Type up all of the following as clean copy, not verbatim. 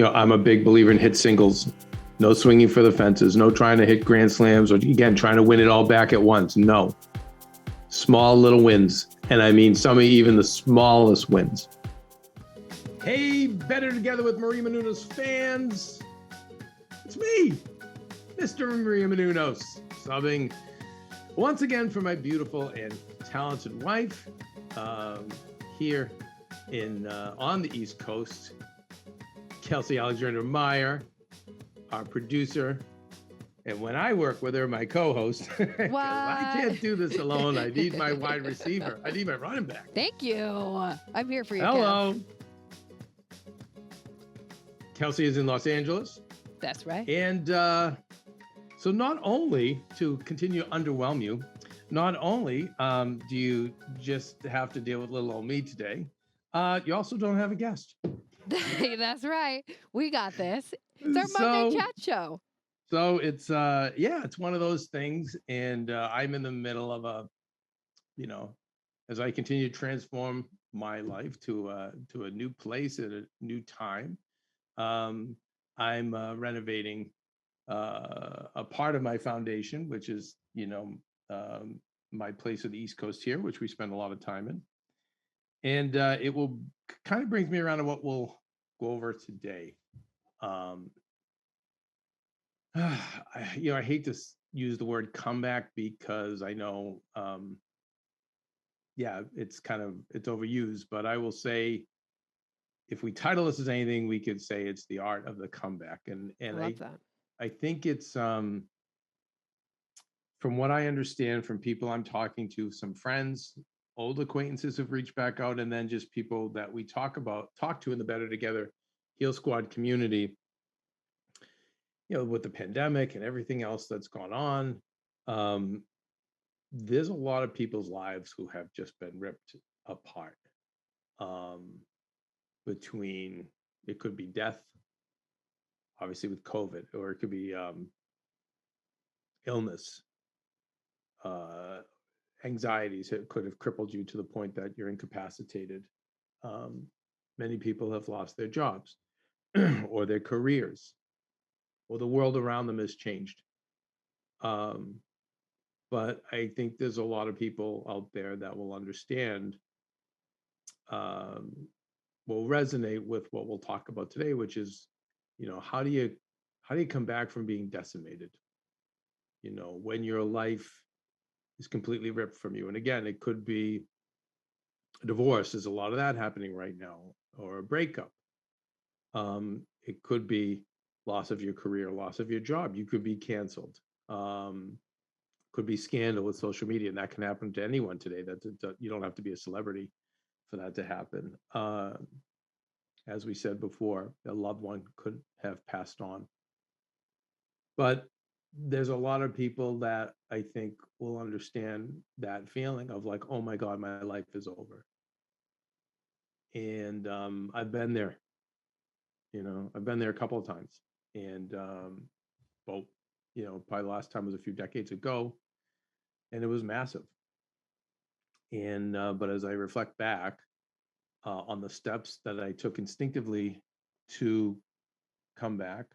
I'm a big believer in hit singles. No swinging for the fences. No trying to hit grand slams or, again, trying to win it all back at once. No. Small little wins. And I mean, some of even the smallest wins. Hey, Better Together with Maria Menounos fans. It's me, Mr. Maria Menounos, subbing once again for my beautiful and talented wife here on the East Coast. Kelsey Alexander Meyer, our producer, and when I work with her, my co-host. I can't do this alone. I need my wide receiver. I need my running back. Thank you. I'm here for you. Hello. Kev. Kelsey is in Los Angeles. That's right. And so not only to continue to underwhelm you, not only do you just have to deal with little old me today, you also don't have a guest. That's right. We got this. It's our Monday chat show. So it's it's one of those things, and I'm in the middle of as I continue to transform my life to a new place at a new time. I'm renovating a part of my foundation, which is my place on the East Coast here, which we spend a lot of time in. And it will kind of brings me around to what we'll go over today. I hate to use the word comeback because I know, it's overused, but I will say, if we title this as anything, we could say it's the art of the comeback. And I love that. I think it's, from what I understand from people I'm talking to, some friends, old acquaintances have reached back out, and then just people that we talk to in the Better Together Heal Squad community, with the pandemic and everything else that's gone on, there's a lot of people's lives who have just been ripped apart. Between, it could be death, obviously with COVID, or it could be illness, anxieties that could have crippled you to the point that you're incapacitated. Many people have lost their jobs or their careers, or the world around them has changed. But I think there's a lot of people out there that will understand, will resonate with what we'll talk about today, which is, how do you come back from being decimated? When your life is completely ripped from you. And again, it could be a divorce. There's a lot of that happening right now, or a breakup. It could be loss of your career, loss of your job. You could be canceled. Could be scandal with social media, and that can happen to anyone today. That you don't have to be a celebrity for that to happen. As we said before, a loved one could have passed on. But there's a lot of people that I think will understand that feeling of like, oh my God, my life is over. And I've been there. I've been there a couple of times. And probably the last time was a few decades ago, and it was massive. And but as I reflect back on the steps that I took instinctively to come back,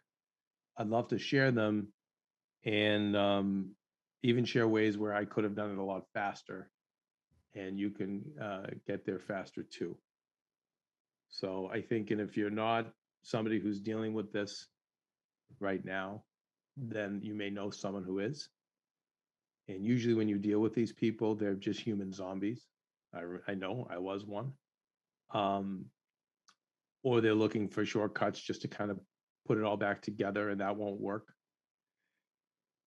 I'd love to share them, and even share ways where I could have done it a lot faster, and you can get there faster too. So I think, and if you're not somebody who's dealing with this right now, then you may know someone who is. And usually when you deal with these people, they're just human zombies. I know I was one. Or they're looking for shortcuts just to kind of put it all back together, and that won't work.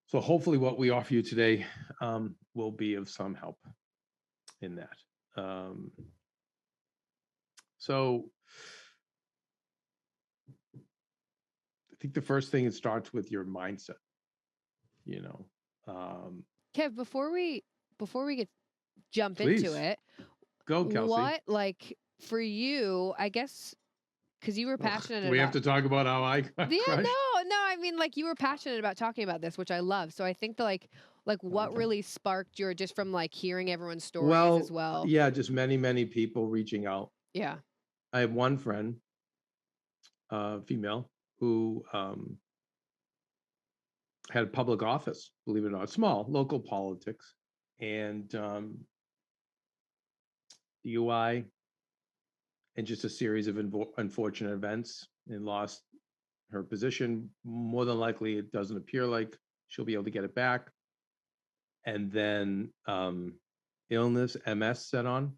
So hopefully what we offer you today will be of some help in that. So I think the first thing, it starts with your mindset. Kev, before we jump Please. into it, go, Kelsey. What, like, for you, I guess, because you were passionate we have to talk about how I got crushed? No, I mean, like, you were passionate about talking about this, which I love. So I think that, like what really sparked your, just from like hearing everyone's stories as well? Yeah, just many people reaching out. Yeah. I have one friend female who had public office, believe it or not, small local politics, and DUI, and just a series of unfortunate events, and lost her position. More than likely, it doesn't appear like she'll be able to get it back. And then illness, MS set on,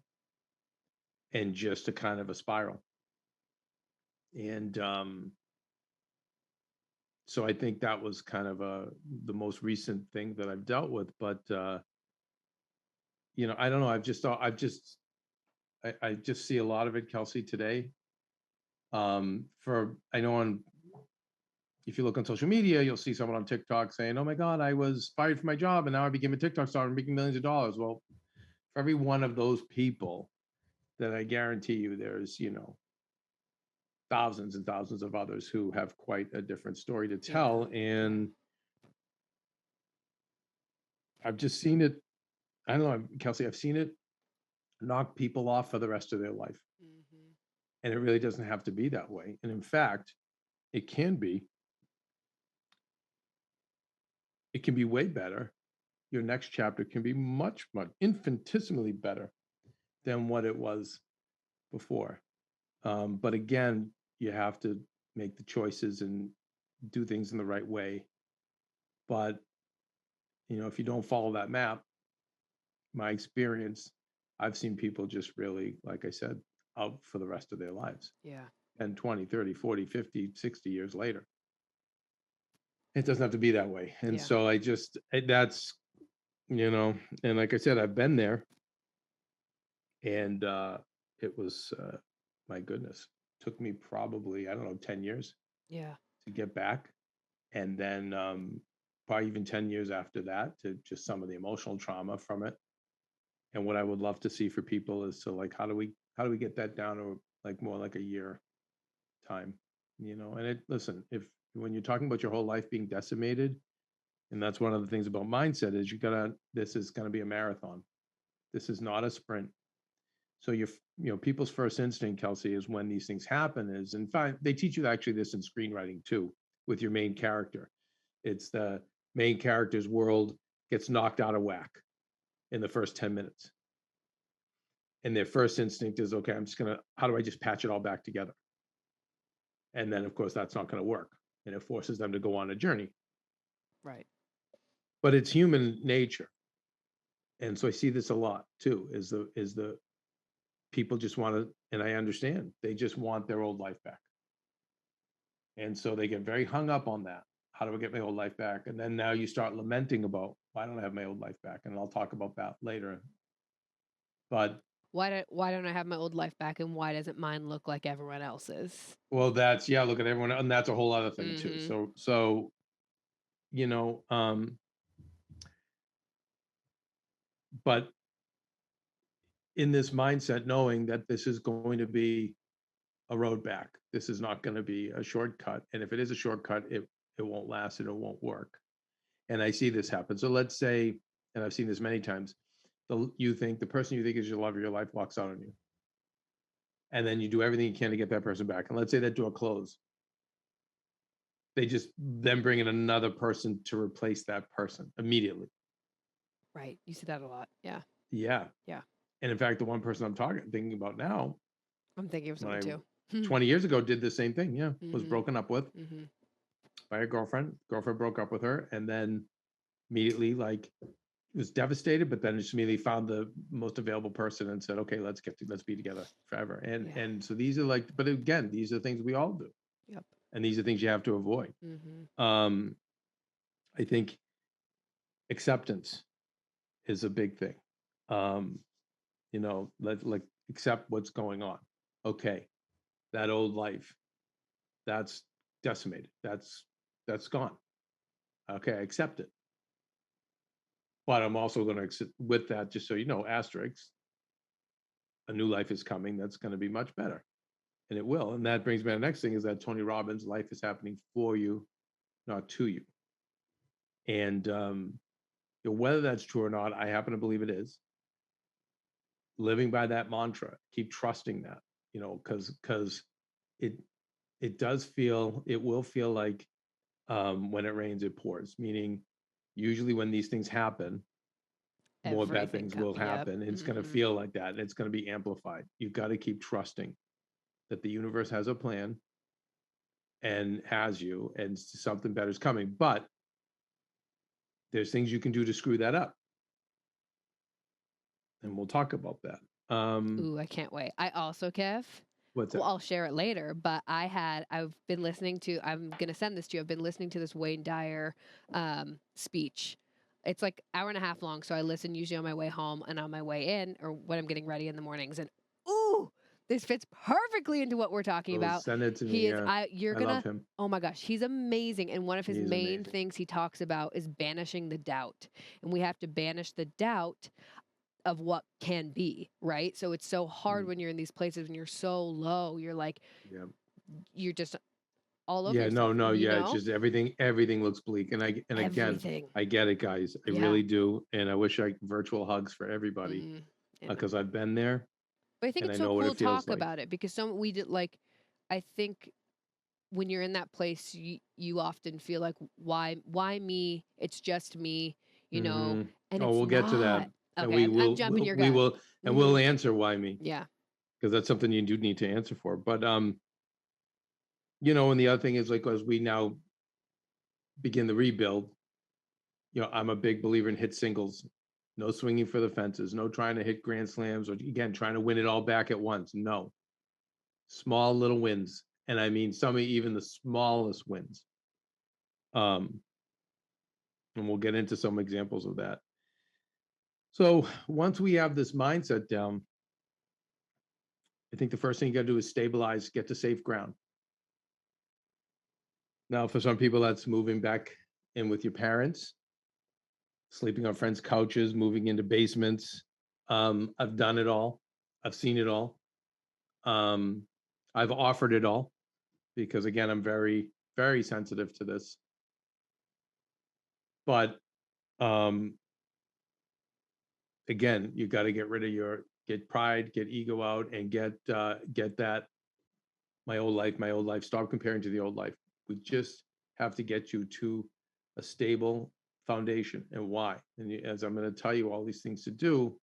and just a kind of a spiral. And so I think that was kind of the most recent thing that I've dealt with. But I don't know. I just see a lot of it, Kelsey, today. I know if you look on social media, you'll see someone on TikTok saying, "Oh my God, I was fired from my job and now I became a TikTok star and making millions of dollars." Well, for every one of those people, that I guarantee you, there's thousands and thousands of others who have quite a different story to tell. And I've just seen it. I don't know, Kelsey, I've seen it knock people off for the rest of their life. And it really doesn't have to be that way. And in fact, it can be way better. Your next chapter can be much, much infinitesimally better than what it was before. But again, you have to make the choices and do things in the right way. But if you don't follow that map, my experience, I've seen people just really, like I said, out for the rest of their lives. Yeah. And 20, 30, 40, 50, 60 years later. It doesn't have to be that way. And so that's, and like I said, I've been there. And it was, my goodness, took me probably, I don't know, 10 years to get back. And then probably even 10 years after that, to just some of the emotional trauma from it. And what I would love to see for people is to how do we get that down to more like a year time, and listen, when you're talking about your whole life being decimated, and that's one of the things about mindset is this is going to be a marathon. This is not a sprint. So people's first instinct, Kelsey, is when these things happen is, in fact, they teach you actually this in screenwriting too, with your main character. It's the main character's world gets knocked out of whack in the first 10 minutes. And their first instinct is, okay, how do I just patch it all back together? And then, of course, that's not going to work. And it forces them to go on a journey. Right. But it's human nature. And so I see this a lot too, is the people just want to, and I understand, they just want their old life back. And so they get very hung up on that. How do I get my old life back? And then now you start lamenting about, why don't I have my old life back? And I'll talk about that later. But why don't I have my old life back, and why doesn't mine look like everyone else's? Well, look at everyone, and that's a whole other thing too. So but in this mindset, knowing that this is going to be a road back, this is not going to be a shortcut. And if it is a shortcut, it won't last and it won't work. And I see this happen. So let's say, and I've seen this many times, the person you think is your love of your life walks out on you. And then you do everything you can to get that person back. And let's say that door closed. They just then bring in another person to replace that person immediately. Right. You see that a lot. Yeah. Yeah. Yeah. And in fact, the one person I'm thinking about now, I'm thinking of someone too. 20 years ago, did the same thing. Yeah. Was broken up with by a girlfriend. Girlfriend broke up with her, and then immediately was devastated, but then just immediately found the most available person and said, okay, let's be together forever. And so these are but again, these are things we all do. Yep. And these are things you have to avoid. I think acceptance is a big thing. Accept what's going on. Okay, that old life, that's decimated. That's gone. Okay, I accept it. But I'm also going to accept with that, just so you know, asterisks, a new life is coming that's going to be much better. And it will. And that brings me to the next thing, is that Tony Robbins' life is happening for you, not to you. And whether that's true or not, I happen to believe it is. Living by that mantra, keep trusting that, because it it will feel like when it rains, it pours, meaning usually when these things happen, more bad Everything things will yep. happen. It's going to feel like that, and it's going to be amplified. You've got to keep trusting that the universe has a plan and has you, and something better is coming. But there's things you can do to screw that up, and we'll talk about that. Ooh, I can't wait. I also, Kev, What's well, that? I'll share it later, but I've been listening to, I'm going to send this to you. I've been listening to this Wayne Dyer speech. It's like hour and a half long. So I listen usually on my way home and on my way in or when I'm getting ready in the mornings. And ooh, this fits perfectly into what we're talking Oh, about. send it to He me. is, Yeah, you're I going love to, him. oh my gosh, he's amazing. And one of his He's main amazing. things he talks about is banishing the doubt. And we have to banish the doubt of what can be, right? So it's so hard when you're in these places when you're so low, you're like, Yeah. you're just all over Yeah, no, yourself, no, you yeah, it's know? just everything looks bleak. And again, Everything. I get it, guys. I Yeah. really do. And I wish I virtual hugs for everybody Mm, I know. because I've been there But I think and I it's so know what cool it to feels talk like. about it because we did like, I think when you're in that place, you often feel like, why me? It's just me, you know, Hmm. and Oh, it's we'll get to that. not. And Okay, I'm jumping your we gun. will and Hmm. we'll answer why me, Yeah. because that's something you do need to answer for. But and the other thing is like as we now begin the rebuild, I'm a big believer in hit singles. No swinging for the fences, no trying to hit grand slams or again trying to win it all back at once. No. Small little wins. And I mean some even the smallest wins. Um, and we'll get into some examples of that. So once we have this mindset down, I think the first thing you got to do is stabilize, get to safe ground. Now, for some people, that's moving back in with your parents, sleeping on friends' couches, moving into basements. I've done it all. I've seen it all. Um, I've offered it all because, again, I'm very, very sensitive to this. But um, again, you got to get rid of get pride, get ego out, and get that my old life. Stop comparing to the old life. We just have to get you to a stable foundation. And why? And as I'm going to tell you all these things to do,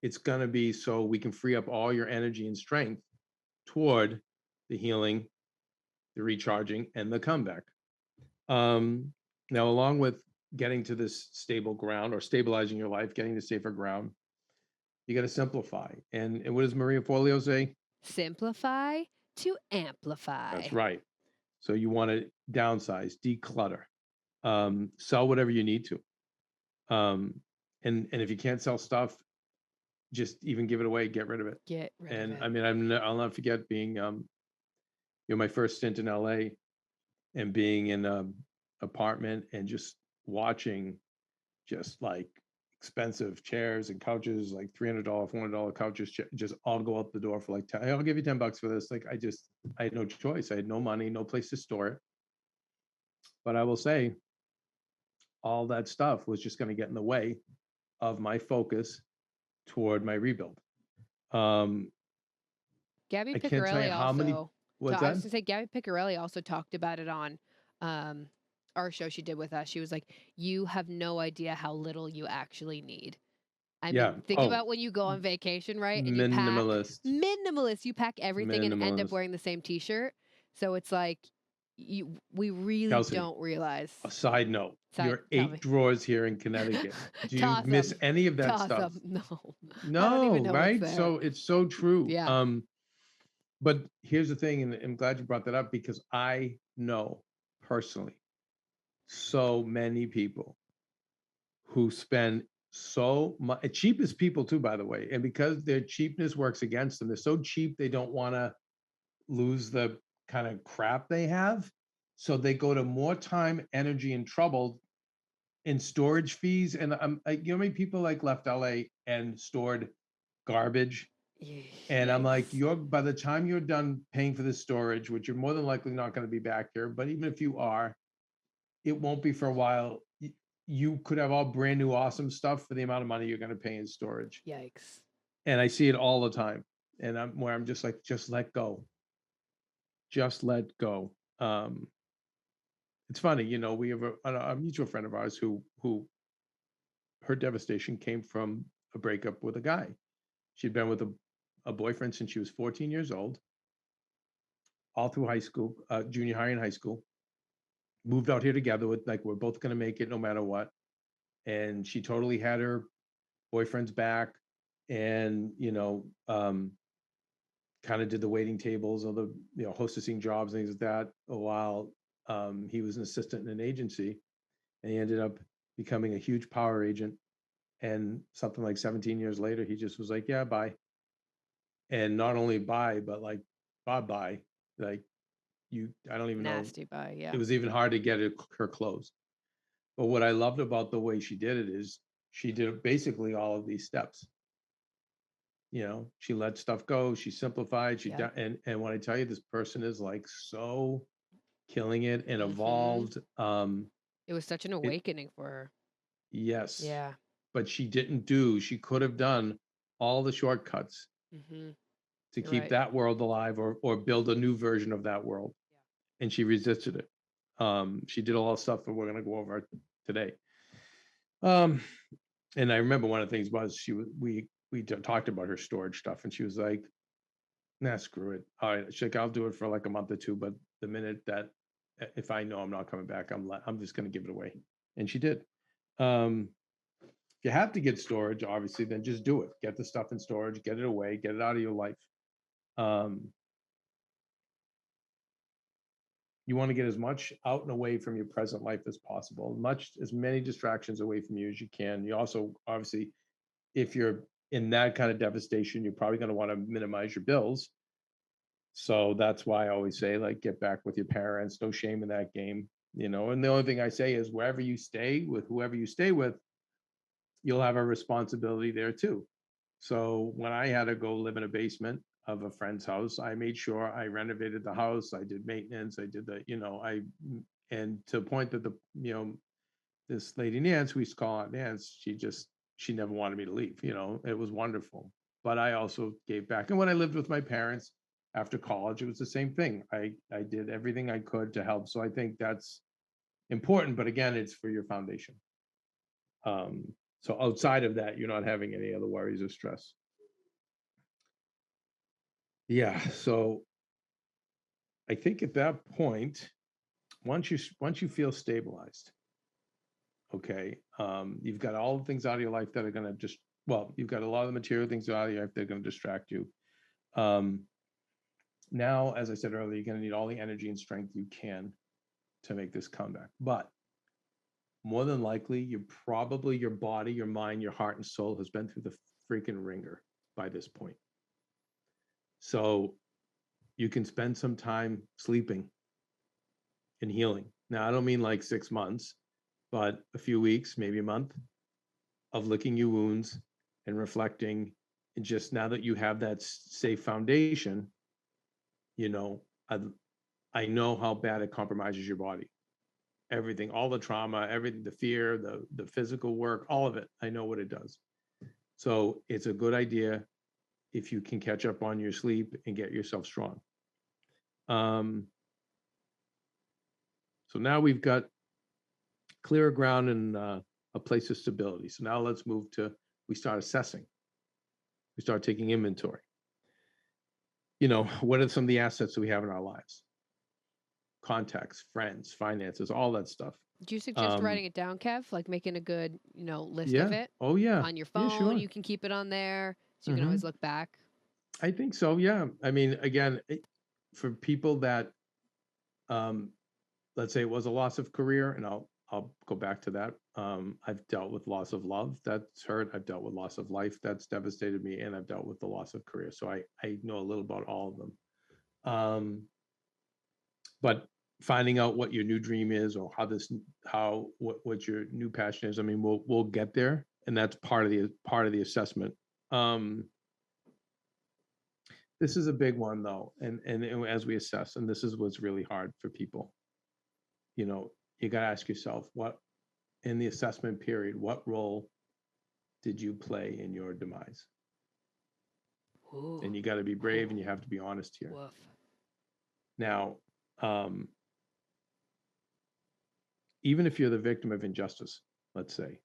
it's going to be so we can free up all your energy and strength toward the healing, the recharging, and the comeback. Um, Now, along with getting to this stable ground or stabilizing your life, getting to safer ground, you got to simplify. And what does Maria Forleo say? Simplify to amplify. That's right. So you want to downsize, declutter, sell whatever you need to. And if you can't sell stuff, just even give it away, get rid of it. Get rid of And it. I mean, I'll not forget being, my first stint in LA and being in a apartment and just watching just like expensive chairs and couches, like $300, $400 couches, just all go out the door for like, I'll give you $10 for this. Like, I had no choice. I had no money, no place to store it. But I will say, all that stuff was just going to get in the way of my focus toward my rebuild. Um, Gabby I can't tell you Picarelli how many. also, What's I that? was to say, Gabby Picarelli also talked about it on um, our show she did with us. She was like, you have no idea how little you actually need. I Yeah. mean, think Oh, about when you go on vacation, right? And you pack minimalist. minimalist, you pack everything and end up Minimalist. wearing the same t-shirt. So it's like we really Kelsey, don't realize. a side note: Side, your tell 8 me. drawers here in Connecticut. Do you Toss miss them. any of that Toss stuff? them. No. I don't even No, know what's right? there. So it's so true. Yeah. But here's the thing, and I'm glad you brought that up because I know personally so many people who spend so much cheapest people too, by the way, and because their cheapness works against them, they're so cheap they don't want to lose the kind of crap they have, so they go to more time, energy, and trouble in storage fees. And how many people like left LA and stored garbage, and I'm like, Yikes. by the time you're done paying for this storage, which you're more than likely not going to be back here, but even if you are, it won't be for a while. You could have all brand new awesome stuff for the amount of money you're going to pay in storage. Yikes. And I see it all the time. And I'm just like, just let go. just let go. It's funny, we have a mutual friend of ours who her devastation came from a breakup with a guy. She'd been with a boyfriend since she was 14 years old, all through high school, junior high and high school. Moved out here together with like we're both going to make it no matter what. And she totally had her boyfriend's back, and kind of did the waiting tables or the hostessing jobs and things like that while he was an assistant in an agency, and he ended up becoming a huge power agent. And something like 17 years later, he just was like, "Yeah, bye." And not only bye, but like, bye. Like I don't even know. Nasty by, It yeah. was even hard to get her clothes. But what I loved about the way she did it is she did basically all of these steps. She let stuff go. She simplified. Yep. And when I tell you, this person is like so killing it and Mhm. evolved. It was such an It awakening for her. Yes, Yeah. but she didn't do. She could have done all the shortcuts Mhm. to You're keep right. that world alive, or build a new version of that world, and she resisted it. She did a lot of stuff that we're going to go over today. Um, and I remember one of the things was we talked about her storage stuff, and she was like, "Nah, screw it. All right, she's like, I'll do it for like a month or two, but the minute that if I know I'm not coming back, I'm just going to give it away." And she did. Um, if you have to get storage, obviously, then just do it. Get the stuff in storage, get it away, get it out of your life. Um, you want to get as much out and away from your present life as possible, as many distractions away from you as you can. You also, obviously, if you're in that kind of devastation, you're probably going to want to minimize your bills. So that's why I always say, like, get back with your parents. No shame in that game. And the only thing I say is wherever you stay with whoever you stay with, you'll have a responsibility there too. So when I had to go live in a basement of a friend's house, I made sure I renovated the house. I did maintenance. I did and to a point that this lady Nance, we used to call Aunt Nance, she never wanted me to leave. It was wonderful. But I also gave back. And when I lived with my parents after college, it was the same thing. I did everything I could to help. So I think that's important. But again, it's for your foundation. So outside of that, you're not having any other worries or stress. Yeah. So I think at that point, once you feel stabilized, okay, you've got all the things out of your life that are going to just you've got a lot of the material things out of your life that are going to distract you. Um, Now, as I said earlier, you're going to need all the energy and strength you can to make this comeback. But more than likely, your body, your mind, your heart, and soul has been through the freaking ringer by this point. So you can spend some time sleeping and healing. Now, I don't mean like 6 months, but a few weeks, maybe a month of licking your wounds and reflecting. And just now that you have that safe foundation, you know, I, I know how bad it compromises your body. Everything, all the trauma, everything, the fear, the physical work, all of it. I know what it does. So it's a good idea if you can catch up on your sleep and get yourself strong. Um, so now we've got clearer ground and a place of stability. So now let's move to we start assessing. We start taking inventory. What are some of the assets that we have in our lives? Contacts, friends, finances, all that stuff. Do you suggest Um, writing it down, Kev? Like making a good, list of yeah. it Oh yeah. on your Yeah, phone? sure. You can keep it on there so you can Mm-hmm. always look back. I think so. Yeah. I mean, again, for people that, um, let's say it was a loss of career, and I'll go back to that. I've dealt with loss of love that's hurt. I've dealt with loss of life that's devastated me, and I've dealt with the loss of career. So I know a little about all of them. But finding out what your new dream is, or what your new passion is. I mean, we'll get there, and that's part of the assessment. Um, this is a big one though, and as we assess, and this is what's really hard for people. You got to ask yourself, what in the assessment period, what role did you play in your demise? Ooh. And you got to be brave, Ooh. and you have to be honest here. Woof. Now, um, even if you're the victim of injustice, let's say,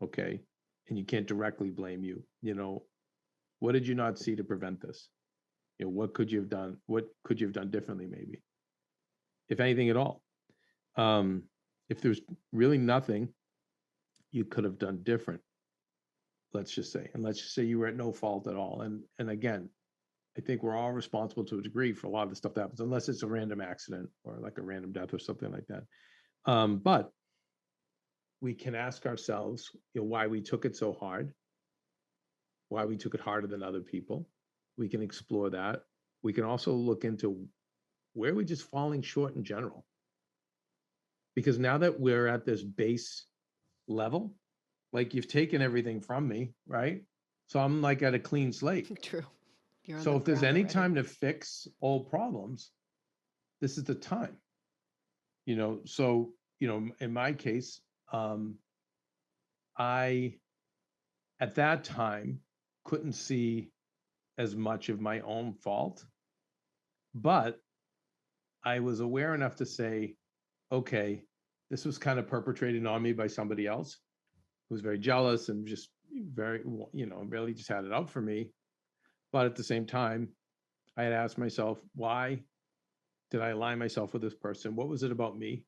okay, and you can't directly blame you, what did you not see to prevent this? What could you have done? What could you have done differently, maybe, if anything at all? Um, if there's really nothing you could have done different, let's just say, and let's just say you were at no fault at all. And again, I think we're all responsible to a degree for a lot of the stuff that happens, unless it's a random accident or like a random death or something like that. But we can ask ourselves, why we took it so hard, why we took it harder than other people. We can explore that. We can also look into where we're just falling short in general. Because now that we're at this base level, like you've taken everything from me, right? So I'm like at a clean slate. True. You're on So the if there's ground any already. time to fix old problems, this is the time. So in my case, I at that time couldn't see as much of my own fault, but I was aware enough to say, okay, this was kind of perpetrated on me by somebody else who was very jealous and just very, really just had it out for me. But at the same time, I had asked myself, why did I align myself with this person? What was it about me?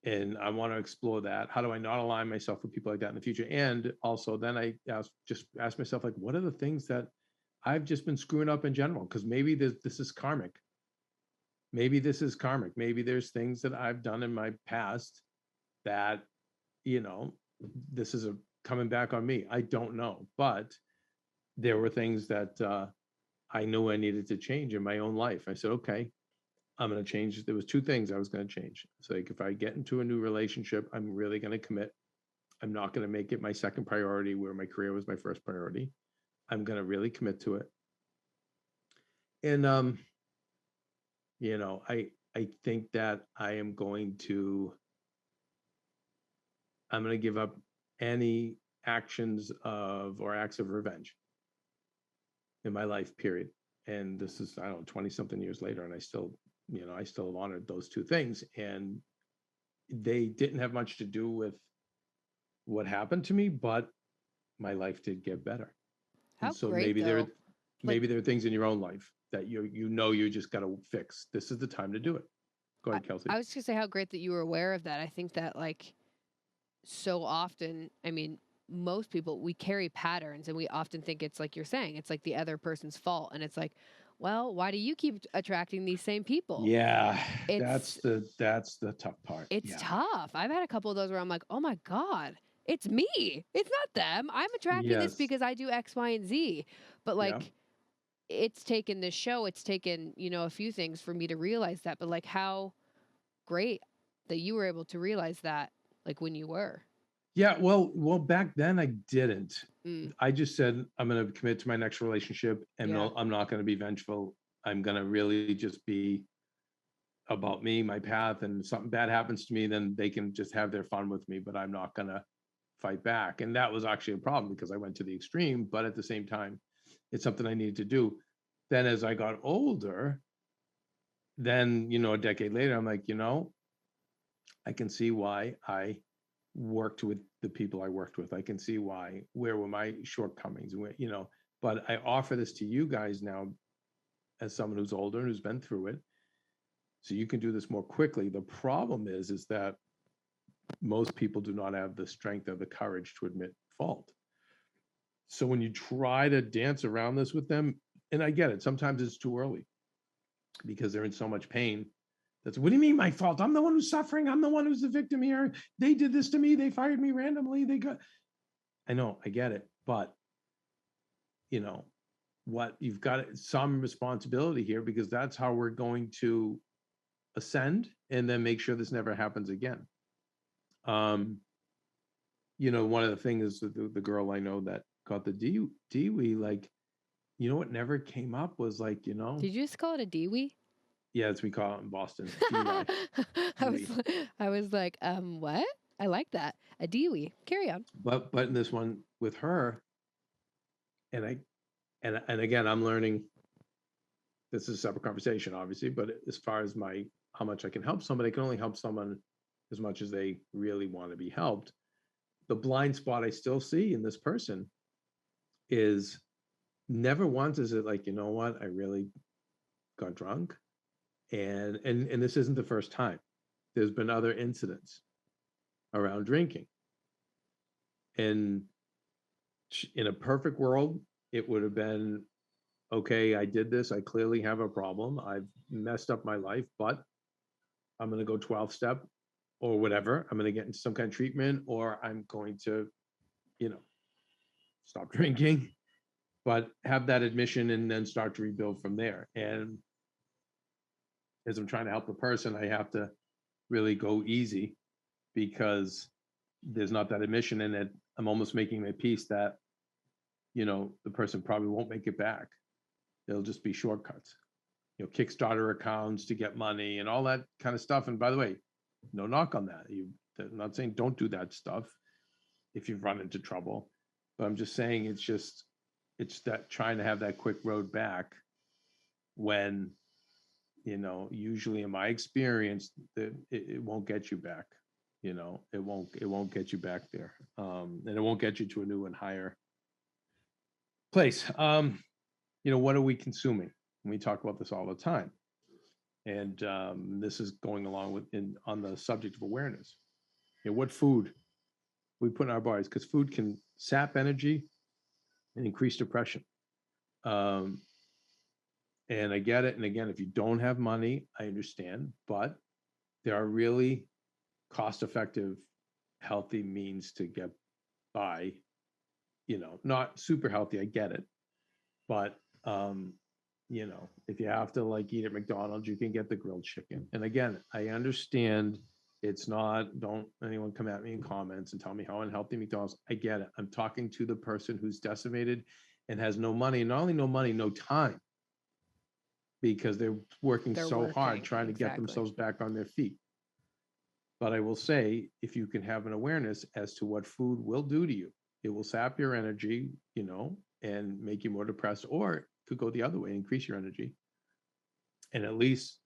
And I want to explore that. How do I not align myself with people like that in the future? And also, then I asked myself, like, what are the things that I've just been screwing up in general? Because maybe this is karmic. Maybe this is karmic. Maybe there's things that I've done in my past that, you know, this is coming back on me. I don't know, but there were things that I knew I needed to change in my own life. I said, okay, I'm going to change. There was two things I was going to change. It's like, if I get into a new relationship, I'm really going to commit. I'm not going to make it my second priority where my career was my first priority. I'm going to really commit to it. And I think that I'm going to give up any actions of or acts of revenge in my life, period. And this is, I don't know, 20 something years later, and I still have honored those two things. And they didn't have much to do with what happened to me, but my life did get better. And How so great though. Like maybe there are things in your own life that you just got to fix. This is the time to do it. Go I, ahead, Kelsey. I was gonna say how great that you were aware of that. I think that like so often, I mean, most people we carry patterns and we often think it's like you're saying, it's like the other person's fault. And it's like, well, why do you keep attracting these same people? Yeah, It's that's the tough part. it's Yeah. tough. I've had a couple of those where I'm like, oh my God, it's me. It's not them. I'm attracting this Yes. because I do X, Y, and Z. But Yeah. like it's taken this show, it's taken, a few things for me to realize that. But like how great that you were able to realize that like when you were. Yeah. Well, back then I didn't. Mm, I just said I'm going to commit to my next relationship, and yeah. no, I'm not going to be vengeful. I'm going to really just be about me, my path, and if something bad happens to me, then they can just have their fun with me, but I'm not going to fight back. And that was actually a problem because I went to the extreme, but at the same time, it's something I needed to do. Then as I got older, then, a decade later, I'm like, I can see why I worked with the people I worked with. I can see where were my shortcomings, but I offer this to you guys now as someone who's older and who's been through it. So you can do this more quickly. The problem is that most people do not have the strength or the courage to admit fault. So when you try to dance around this with them, and I get it, sometimes it's too early because they're in so much pain. That's, what do you mean my fault? I'm the one who's suffering. I'm the one who's the victim here. They did this to me. They fired me randomly. I know, I get it. But, what you've got some responsibility here, because that's how we're going to ascend and then make sure this never happens again. Um, one of the things, the girl I know that got the dewey, like, what never came up was like, Did you just call it a dewey? yeah, as we call it in Boston, DUI, I was dewey. I was like, what? I like that. A dewey. Carry on. But in this one with her, and I and again, I'm learning this is a separate conversation, obviously, but as far as how much I can help somebody, I can only help someone as much as they really want to be helped. The blind spot I still see in this person is never once is it like, you know what, I really got drunk. And this isn't the first time. There's been other incidents around drinking. And in a perfect world, it would have been, okay, I did this. I clearly have a problem. I've messed up my life, but I'm going to go 12 step or whatever. I'm going to get into some kind of treatment, or I'm going to, you know, stop drinking, but have that admission and then start to rebuild from there. And as I'm trying to help the person, I have to really go easy because there's not that admission in it. I'm almost making my peace that, you know, the person probably won't make it back. They'll just be shortcuts, you know, Kickstarter accounts to get money and all that kind of stuff. And by the way, no knock on that. I'm not saying don't do that stuff if you've run into trouble, but I'm just saying it's that trying to have that quick road back when, you know, usually in my experience, that it won't get you back. You know, it won't get you back there, and it won't get you to a new and higher place. You know, what are we consuming? We talk about this all the time, and this is going along with on the subject of awareness. You know, what food we put in our bodies, because food can sap energy and increase depression. Um, and I get it. And again, if you don't have money, I understand, but there are really cost-effective, healthy means to get by. You know, not super healthy, I get it, but you know, if you have to like eat at McDonald's, you can get the grilled chicken. And again, I understand it's not, don't anyone come at me in comments and tell me how unhealthy McDonald's. I get it. I'm talking to the person who's decimated and has no money, and not only no money, no time, because they're working They're so hard working, trying to get exactly. themselves back on their feet. But I will say, if you can have an awareness as to what food will do to you, it will sap your energy, you know, and make you more depressed, or it could go the other way, increase your energy, and at least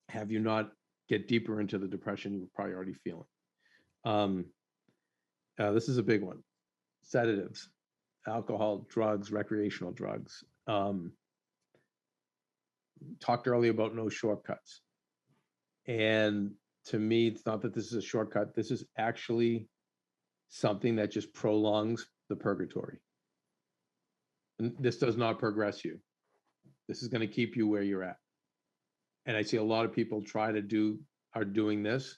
have you not get deeper into the depression you were probably already feeling. Um, this is a big one. Sedatives, alcohol, drugs, recreational drugs. Talked earlier about no shortcuts. And to me, it's not that this is a shortcut. This is actually something that just prolongs the purgatory. And this does not progress you. This is going to keep you where you're at. And I see a lot of people are doing this,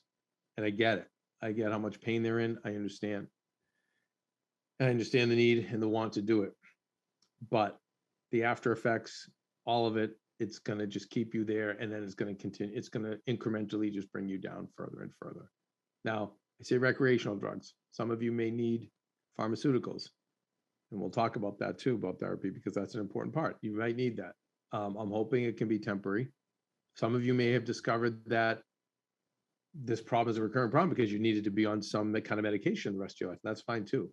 and I get it. I get how much pain they're in. I understand. And I understand the need and the want to do it. But the after effects, all of it, it's going to just keep you there, and then it's going to continue. It's going to incrementally just bring you down further and further. Now, I say recreational drugs. Some of you may need pharmaceuticals, and we'll talk about that too, about therapy, because that's an important part. You might need that. I'm hoping it can be temporary. Some of you may have discovered that this problem is a recurrent problem because you needed to be on some kind of medication the rest of your life. That's fine too.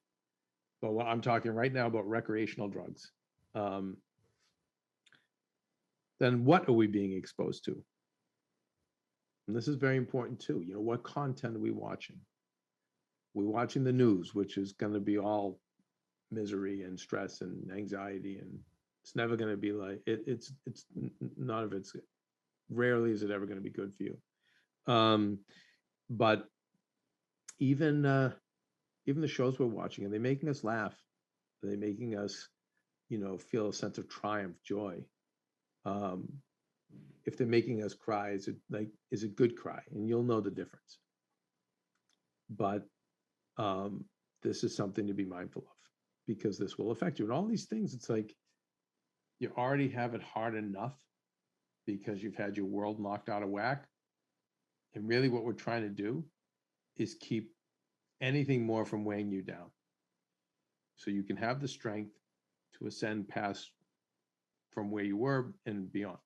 But what I'm talking right now about recreational drugs. Then what are we being exposed to? And this is very important too. You know, what content are we watching? We're watching the news, which is going to be all misery and stress and anxiety, and it's never going to be like it's none of it's rarely is it ever going to be good for you. But even the shows we're watching, are they making us laugh? Are they making us, you know, feel a sense of triumph, joy? If they're making us cry, is it good cry? And you'll know the difference. But this is something to be mindful of, because this will affect you. And all these things, it's like you already have it hard enough because you've had your world knocked out of whack. And really what we're trying to do is keep anything more from weighing you down, so you can have the strength to ascend past from where you were and beyond.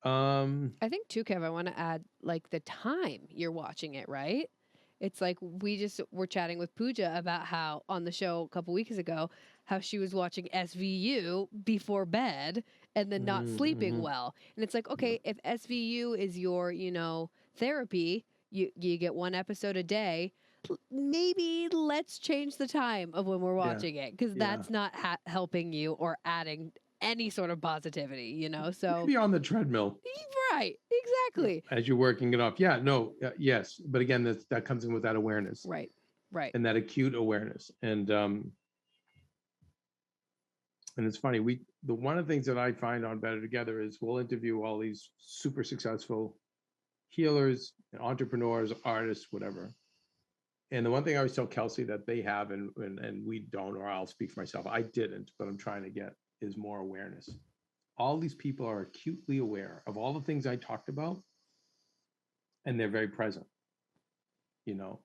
I think too, Kev, I want to add like the time you're watching it, right? It's like we just were chatting with Pooja about how on the show a couple weeks ago, how she was watching SVU before bed and then not sleeping Mm-hmm. well. And it's like, Yep. okay, if SVU is your, therapy, you get one episode a day. Maybe let's change the time of when we're Yeah. watching it, because Yeah. that's not helping you or adding any sort of positivity, So, Maybe on the treadmill. right, Yeah. exactly. As you're working it off. Yeah. No. Yes. But again, that comes in with that awareness Right, right. and that acute awareness. And it's funny. The one of the things that I find on Better Together is we'll interview all these super successful healers, entrepreneurs, artists, whatever. And the one thing I always tell Kelsey that they have, and we don't, or I'll speak for myself, I didn't, but I'm trying to get, is more awareness. All these people are acutely aware of all the things I talked about, and they're very present. You know,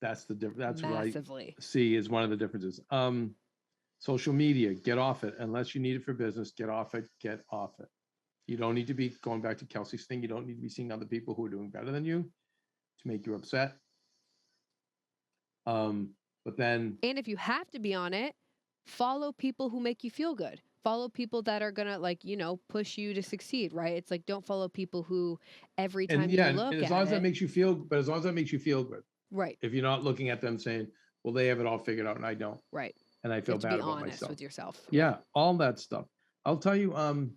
that's the difference. That's what I Massively. see is one of the differences. Social media, get off it unless you need it for business. Get off it. Get off it. You don't need to be going back to Kelsey's thing. You don't need to be seeing other people who are doing better than you to make you upset. But then, And if you have to be on it, follow people who make you feel good. Follow people that are gonna, like, push you to succeed, right? It's like, don't follow people who every and time you yeah, and look as long at as that it, makes you feel, but as long as that makes you feel good, right, if you're not looking at them saying, well, they have it all figured out and I don't, right. and I You feel have to bad be about honest myself. with yourself. Yeah, all that stuff. I'll tell you, and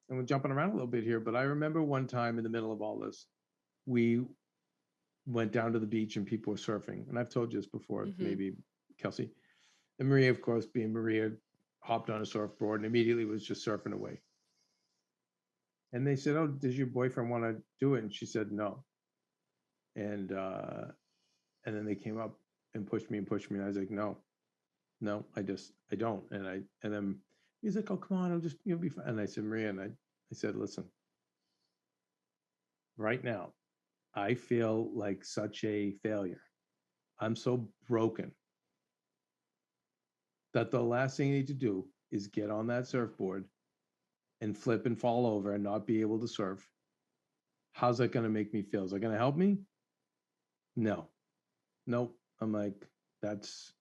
we're jumping around a little bit here, but I remember one time in the middle of all this, we went down to the beach and people were surfing. And I've told you this before, Mm-hmm. maybe Kelsey. And Maria, of course, being Maria, hopped on a surfboard and immediately was just surfing away. And they said, "Oh, does your boyfriend want to do it?" And she said, "No." And then they came up and pushed me and pushed me, and I was like, "No, no, I don't." And then he's like, "Oh, come on, you'll be fine." And I said, "Maria," and I said, "Listen, right now, I feel like such a failure. I'm so broken that the last thing you need to do is get on that surfboard and flip and fall over and not be able to surf. How's that going to make me feel? Is that going to help me? No, nope." I'm like, that's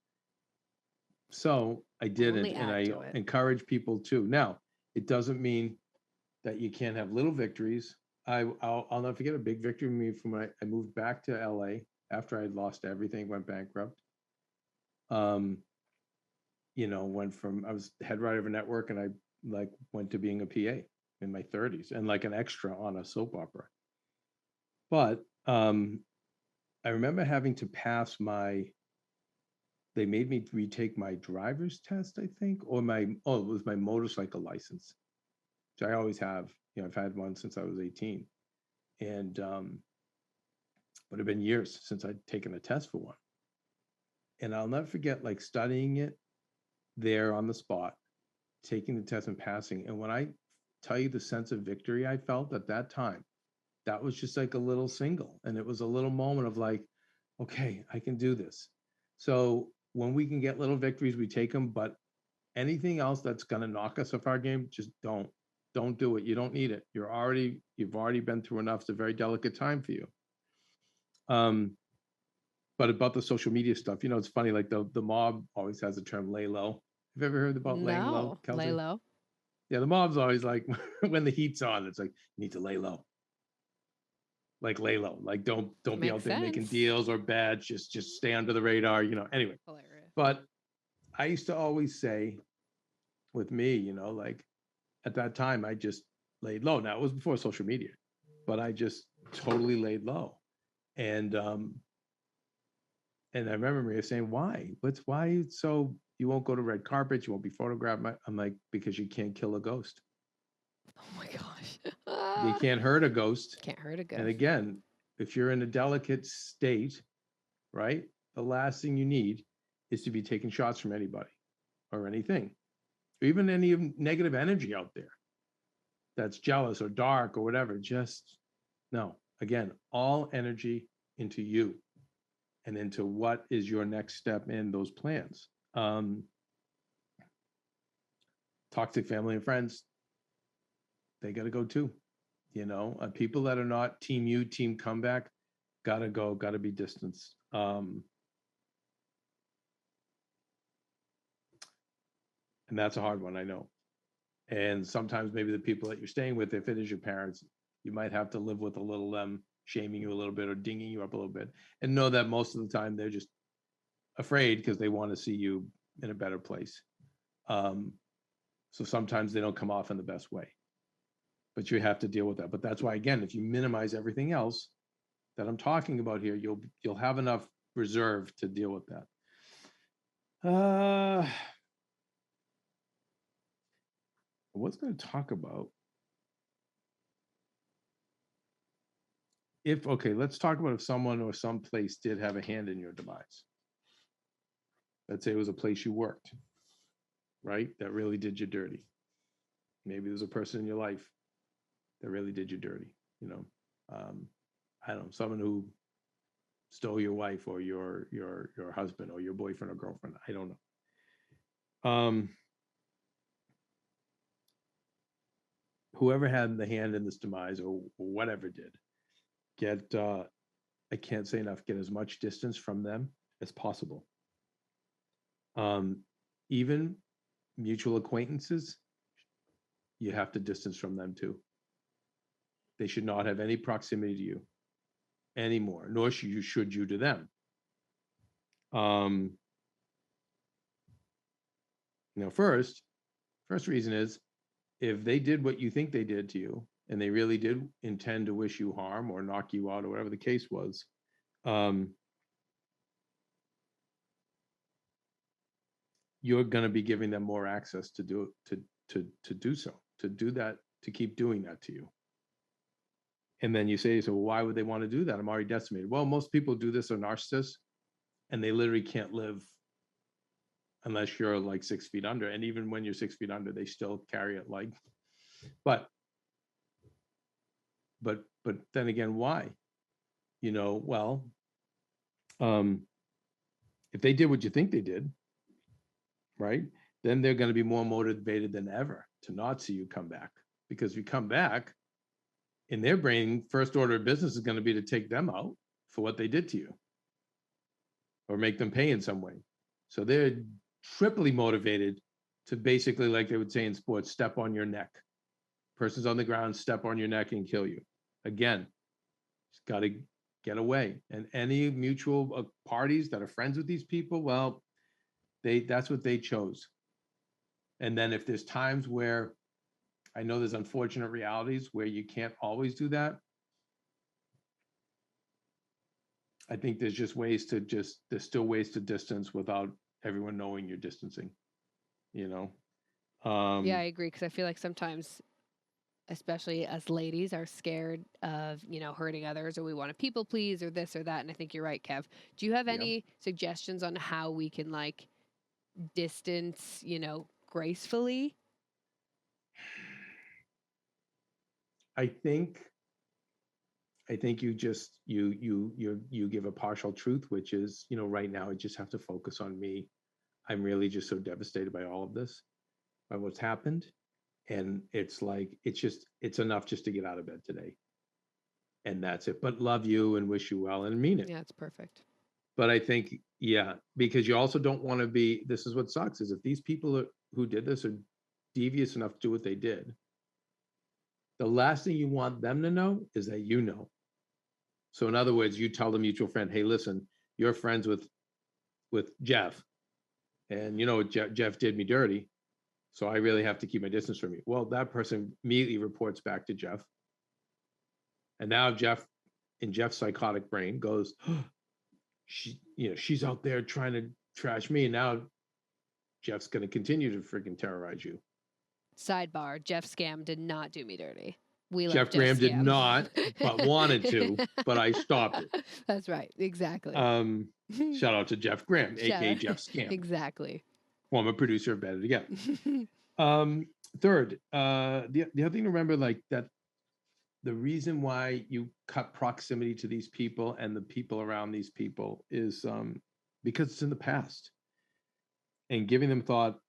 so I didn't. Only And add I to it. encourage people to. Now, it doesn't mean that you can't have little victories. I'll never forget a big victory for me from when I moved back to LA after I had lost everything, went bankrupt. Um, went from I was head writer of a network and I like went to being a PA in my 30s and like an extra on a soap opera. But I remember having to pass they made me retake my driver's test, I think, or it was my motorcycle license, which I always have. I've had one since I was 18. And but it had been years since I'd taken a test for one. And I'll never forget like studying it there on the spot, taking the test and passing. And when I tell you the sense of victory I felt at that time, that was just like a little single. And it was a little moment of like, okay, I can do this. So when we can get little victories, we take them. But anything else that's going to knock us off our game, just don't do it. You don't need it. You've already been through enough. It's a very delicate time for you. Um, but about the social media stuff, it's funny. Like the mob always has the term "lay low." Have you ever heard about laying low, No, lay Kelsey? low. Yeah, the mob's always like when the heat's on, it's like you need to lay low. Like lay low. Like don't be out Makes there making sense. deals or bets. Just stay under the radar. Anyway, Hilarious. but I used to always say with me, like at that time, I just laid low. Now it was before social media, but I just totally laid low. And and I remember Maria saying, "Why? Why? So you won't go to red carpets? You won't be photographed?" I'm like, "Because you can't kill a ghost. Oh my gosh. You can't hurt a ghost." Can't hurt a And ghost. again, if you're in a delicate state, right, the last thing you need is to be taking shots from anybody or anything, or even any negative energy out there that's jealous or dark or whatever. Just no. Again, all energy into you and into what is your next step in those plans. Toxic family and friends, they got to go too. People that are not team you, team comeback, gotta go, gotta be distanced. And that's a hard one, I know. And sometimes maybe the people that you're staying with, if it is your parents, you might have to live with a little them shaming you a little bit or dinging you up a little bit, and know that most of the time they're just afraid because they want to see you in a better place. So sometimes they don't come off in the best way, but you have to deal with that. But that's why, again, if you minimize everything else that I'm talking about here, you'll have enough reserve to deal with that. I was going to talk about let's talk about if someone or some place did have a hand in your demise. Let's say it was a place you worked, right? That really did you dirty. Maybe there's a person in your life that really did you dirty, you know. I don't know, someone who stole your wife or your husband or your boyfriend or girlfriend. I don't know. Whoever had the hand in this demise or whatever did, get I can't say enough, get as much distance from them as possible. Even mutual acquaintances, you have to distance from them too. They should not have any proximity to you anymore, nor should you to them. Now, first reason is if they did what you think they did to you, and they really did intend to wish you harm or knock you out or whatever the case was, you're going to be giving them more access to do that, to keep doing that to you. And then you say, so why would they want to do that? I'm already decimated. Well, most people do this are narcissists, and they literally can't live unless you're like 6 feet under. And even when you're 6 feet under, they still carry it like, but then again, why? Well, if they did what you think they did, right, then they're going to be more motivated than ever to not see you come back. Because if you come back, in their brain, first order of business is going to be to take them out for what they did to you or make them pay in some way. So they're triply motivated to basically, like they would say in sports, step on your neck. Person's on the ground, step on your neck and kill you. Again, just got to get away. And any mutual parties that are friends with these people, well, that's what they chose. And then if there's times where I know there's unfortunate realities where you can't always do that, I think there's still ways to distance without everyone knowing you're distancing, Yeah, I agree. Because I feel like sometimes, especially us ladies, are scared of, hurting others, or we want to people please or this or that. And I think you're right, Kev. Do you have any suggestions on how we can like distance, gracefully? I think you just you give a partial truth, which is, right now I just have to focus on me. I'm really just so devastated by all of this, by what's happened. And it's like, it's enough just to get out of bed today. And that's it. But love you and wish you well and mean it. Yeah, it's perfect. But I think, because you also don't want to be, this is what sucks, is if these people who did this are devious enough to do what they did, the last thing you want them to know is that you know. So in other words, you tell the mutual friend, hey, listen, you're friends with Jeff, and Jeff did me dirty, so I really have to keep my distance from you. Well, that person immediately reports back to Jeff. And now Jeff, in Jeff's psychotic brain, goes, oh, she's out there trying to trash me. And now Jeff's going to continue to freaking terrorize you. Sidebar, Jeff Scam did not do me dirty. Jeff Graham did not, but wanted to, but I stopped it. That's right. Exactly. Shout out to Jeff Graham, aka Jeff Scam. Exactly. Former producer of Better Together. Third, the other thing to remember, like that, the reason why you cut proximity to these people and the people around these people is because it's in the past. And giving them thought,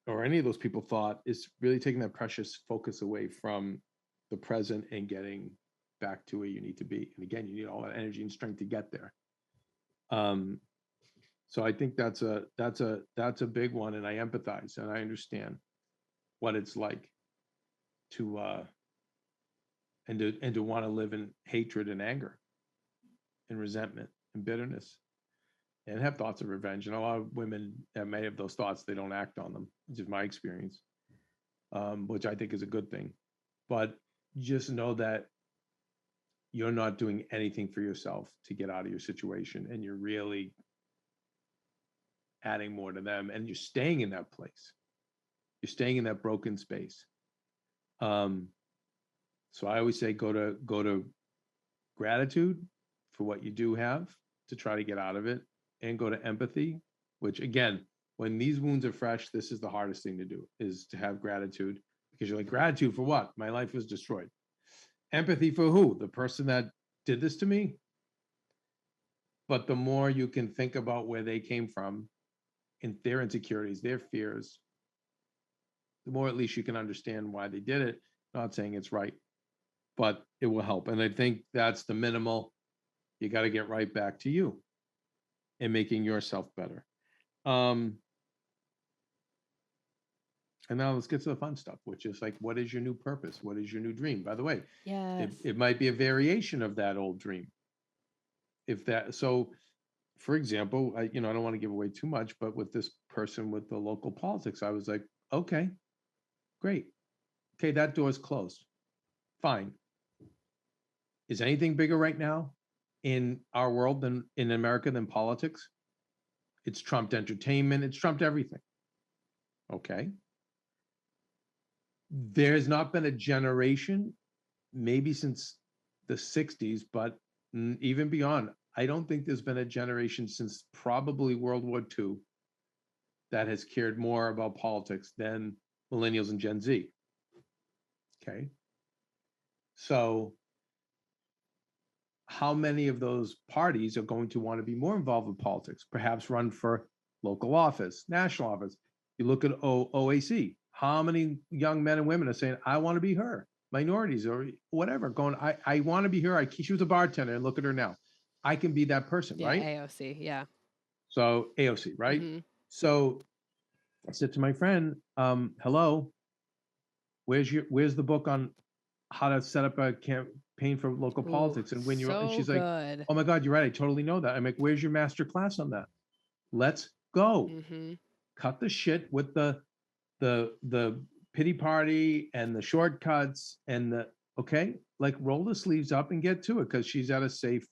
or any of those people thought, is really taking that precious focus away from the present and getting back to where you need to be. And again, you need all that energy and strength to get there. So I think that's a big one, and I empathize and I understand what it's like to and to want to live in hatred and anger and resentment and bitterness and have thoughts of revenge. And a lot of women that may have those thoughts, they don't act on them, which is my experience, which I think is a good thing. But just know that you're not doing anything for yourself to get out of your situation, and you're really adding more to them, and you're staying in that place. You're staying in that broken space. So I always say go to gratitude for what you do have to try to get out of it, and go to empathy, which again, when these wounds are fresh, this is the hardest thing to do, is to have gratitude, because you're like, gratitude for what? My life was destroyed. Empathy for who? The person that did this to me. But the more you can think about where they came from and their insecurities, their fears, the more at least you can understand why they did it. Not saying it's right, but it will help. And I think that's the minimal. You got to get right back to you and making yourself better. And now let's get to the fun stuff, which is like, what is your new purpose? What is your new dream? By the way, Yes. it might be a variation of that old dream. If that, so for example, I don't want to give away too much, but with this person with the local politics, I was like, okay, great. Okay, that door's closed. Fine. Is anything bigger right now in our world than in America than politics? It's trumped entertainment. It's trumped everything. Okay. There's not been a generation, maybe since the 60s, but even beyond, I don't think there's been a generation since probably World War II that has cared more about politics than millennials and Gen Z. Okay. So how many of those parties are going to want to be more involved with politics, perhaps run for local office, national office? You look at OAC, how many young men and women are saying, I want to be her, minorities or whatever, going, I want to be her. She was a bartender, and look at her now. I can be that person, Yeah, right? AOC, yeah. So AOC, right? So I said to my friend, hello, where's the book on how to set up a campaign for local politics and win your own? And she's like, oh my God, you're right. I totally know that. I'm like, where's your master class on that? Let's go. Cut the shit with the pity party and the shortcuts and the, okay, like roll the sleeves up and get to it, because she's at a safe,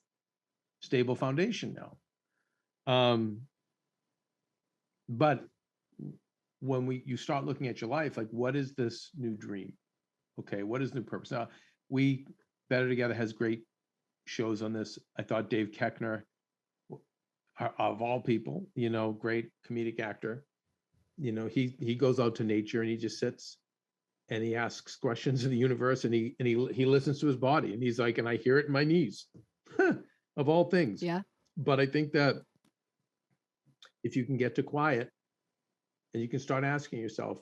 stable foundation now. But when you start looking at your life, like, what is this new dream? Okay, what is new purpose? Now, Better Together has great shows on this. I thought Dave Koechner, of all people, great comedic actor, he goes out to nature and he just sits and he asks questions of the universe, and he listens to his body, and he's like, and I hear it in my knees, of all things. Yeah. But I think that if you can get to quiet and you can start asking yourself,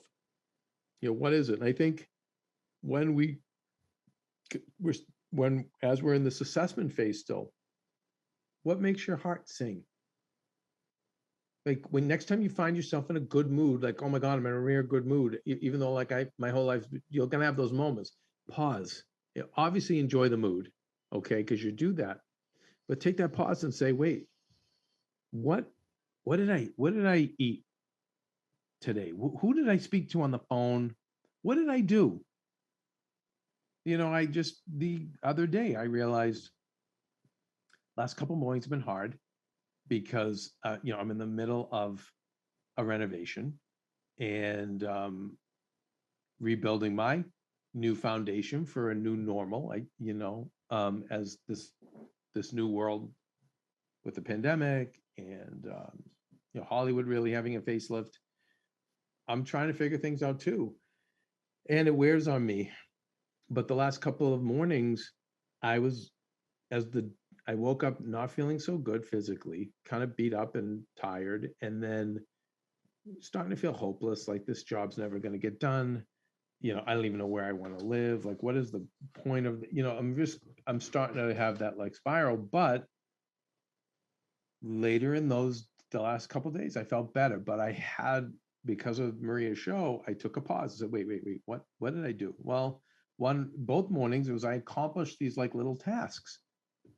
what is it? And I think as we're in this assessment phase still, what makes your heart sing? Like, when next time you find yourself in a good mood, like, oh my God, I'm in a real good mood, even though like my whole life, you're gonna have those moments. Pause. Obviously enjoy the mood, okay, because you do that. But take that pause and say, wait, what did I eat today? Who did I speak to on the phone? What did I do? The other day I realized last couple mornings have been hard because I'm in the middle of a renovation and rebuilding my new foundation for a new normal. As this new world with the pandemic and Hollywood really having a facelift, I'm trying to figure things out too, and it wears on me. But the last couple of mornings, I woke up not feeling so good physically, kind of beat up and tired, and then starting to feel hopeless, like this job's never going to get done. I don't even know where I want to live. Like, what is the point of, I'm starting to have that like spiral. But later in the last couple of days, I felt better, but I had because of Maria's show, I took a pause. I said, wait, what did I do? Well, both mornings it was I accomplished these like little tasks. I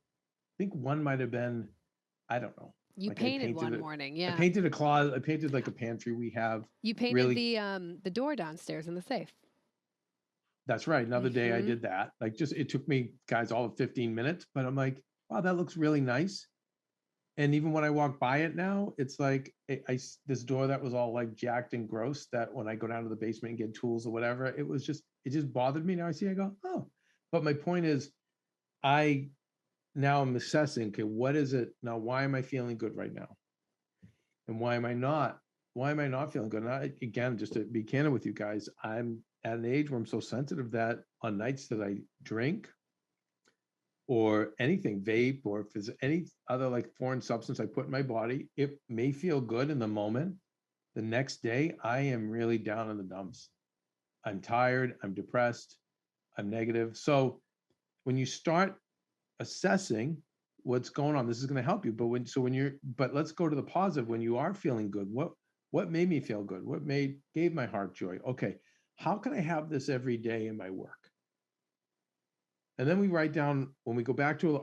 think one might have been, I don't know, You like I painted painted one it. morning, I yeah. painted a closet. I painted like a pantry we have. You painted Really, the door downstairs in the safe. that's right. Another day I Mhm. did that. Like just it took me guys all of 15 minutes, but I'm like, wow, that looks really nice. And even when I walk by it now, it's like this door that was all like jacked and gross. That when I go down to the basement and get tools or whatever, it just bothered me. Now I see, I go, oh. But my point is, I now I'm assessing, okay, what is it now? Why am I feeling good right now? And why am I not? Why am I not feeling good? And again, just to be candid with you guys, I'm at an age where I'm so sensitive that on nights that I drink or anything, vape, or if there's any other like foreign substance I put in my body, it may feel good in the moment. The next day, I am really down in the dumps. I'm tired, I'm depressed, I'm negative. So when you start assessing what's going on, this is going to help you. But let's go to the positive. When you are feeling good, what made me feel good? What gave my heart joy? Okay, how can I have this every day in my work? And then we write down, when we go back to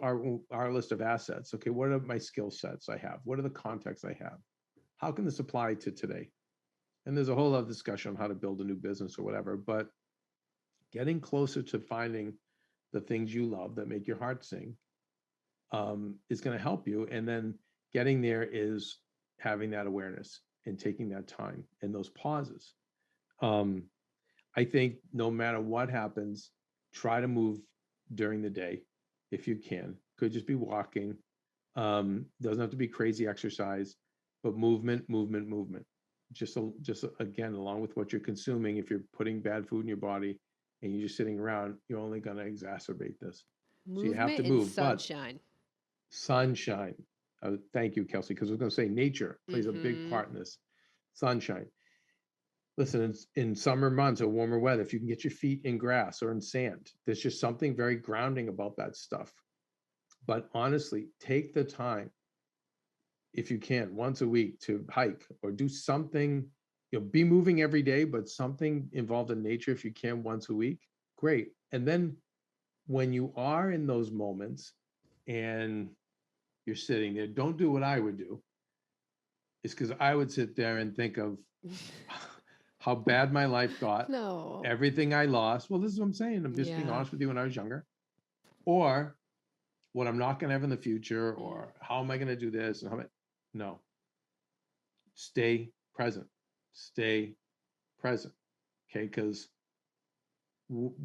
our list of assets, okay, what are my skill sets I have? What are the contexts I have? How can this apply to today? And there's a whole other discussion on how to build a new business or whatever, but getting closer to finding the things you love that make your heart sing is going to help you. And then getting there is having that awareness and taking that time and those pauses. Um, I think no matter what happens, try to move during the day if you can. Could just be walking. Doesn't have to be crazy exercise, but movement. Just again, along with what you're consuming, if you're putting bad food in your body and you're just sitting around, you're only going to exacerbate this. So you have to Movement and move. But sunshine. sunshine. Thank you, Kelsey, because I was going to say nature plays a big Mhm. part in this. Sunshine. Listen, in summer months or warmer weather, if you can get your feet in grass or in sand, there's just something very grounding about that stuff. But honestly, take the time, if you can, once a week to hike or do something. Be moving every day, but something involved in nature, if you can, once a week. Great. And then when you are in those moments and you're sitting there, don't do what I would do. Is because I would sit there and think of how bad my life got, No. everything I lost. Well, this is what I'm saying. I'm just being Yeah. honest with you when I was younger. Or what I'm not going to have in the future, Mm. or how am I going to do this? No, stay present. Stay present. Okay. Because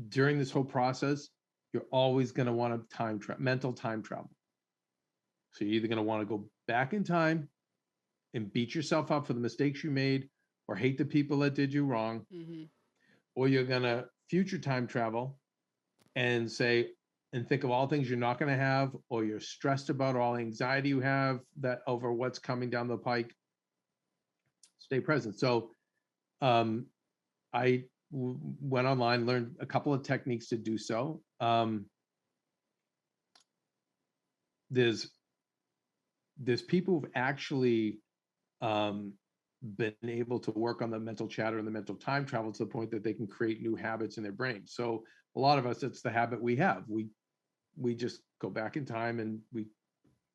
during this whole process, you're always going to want to mental time travel. So you're either going to want to go back in time and beat yourself up for the mistakes you made or hate the people that did you wrong, Mhm. or you're going to future time travel and say and think of all things you're not going to have, or you're stressed about, all anxiety you have that over what's coming down the pike. Stay present. So um, I went online, learned a couple of techniques to do so. There's people who've actually um, been able to work on the mental chatter and the mental time travel to the point that they can create new habits in their brain. So a lot of us, it's the habit we have. We just go back in time and we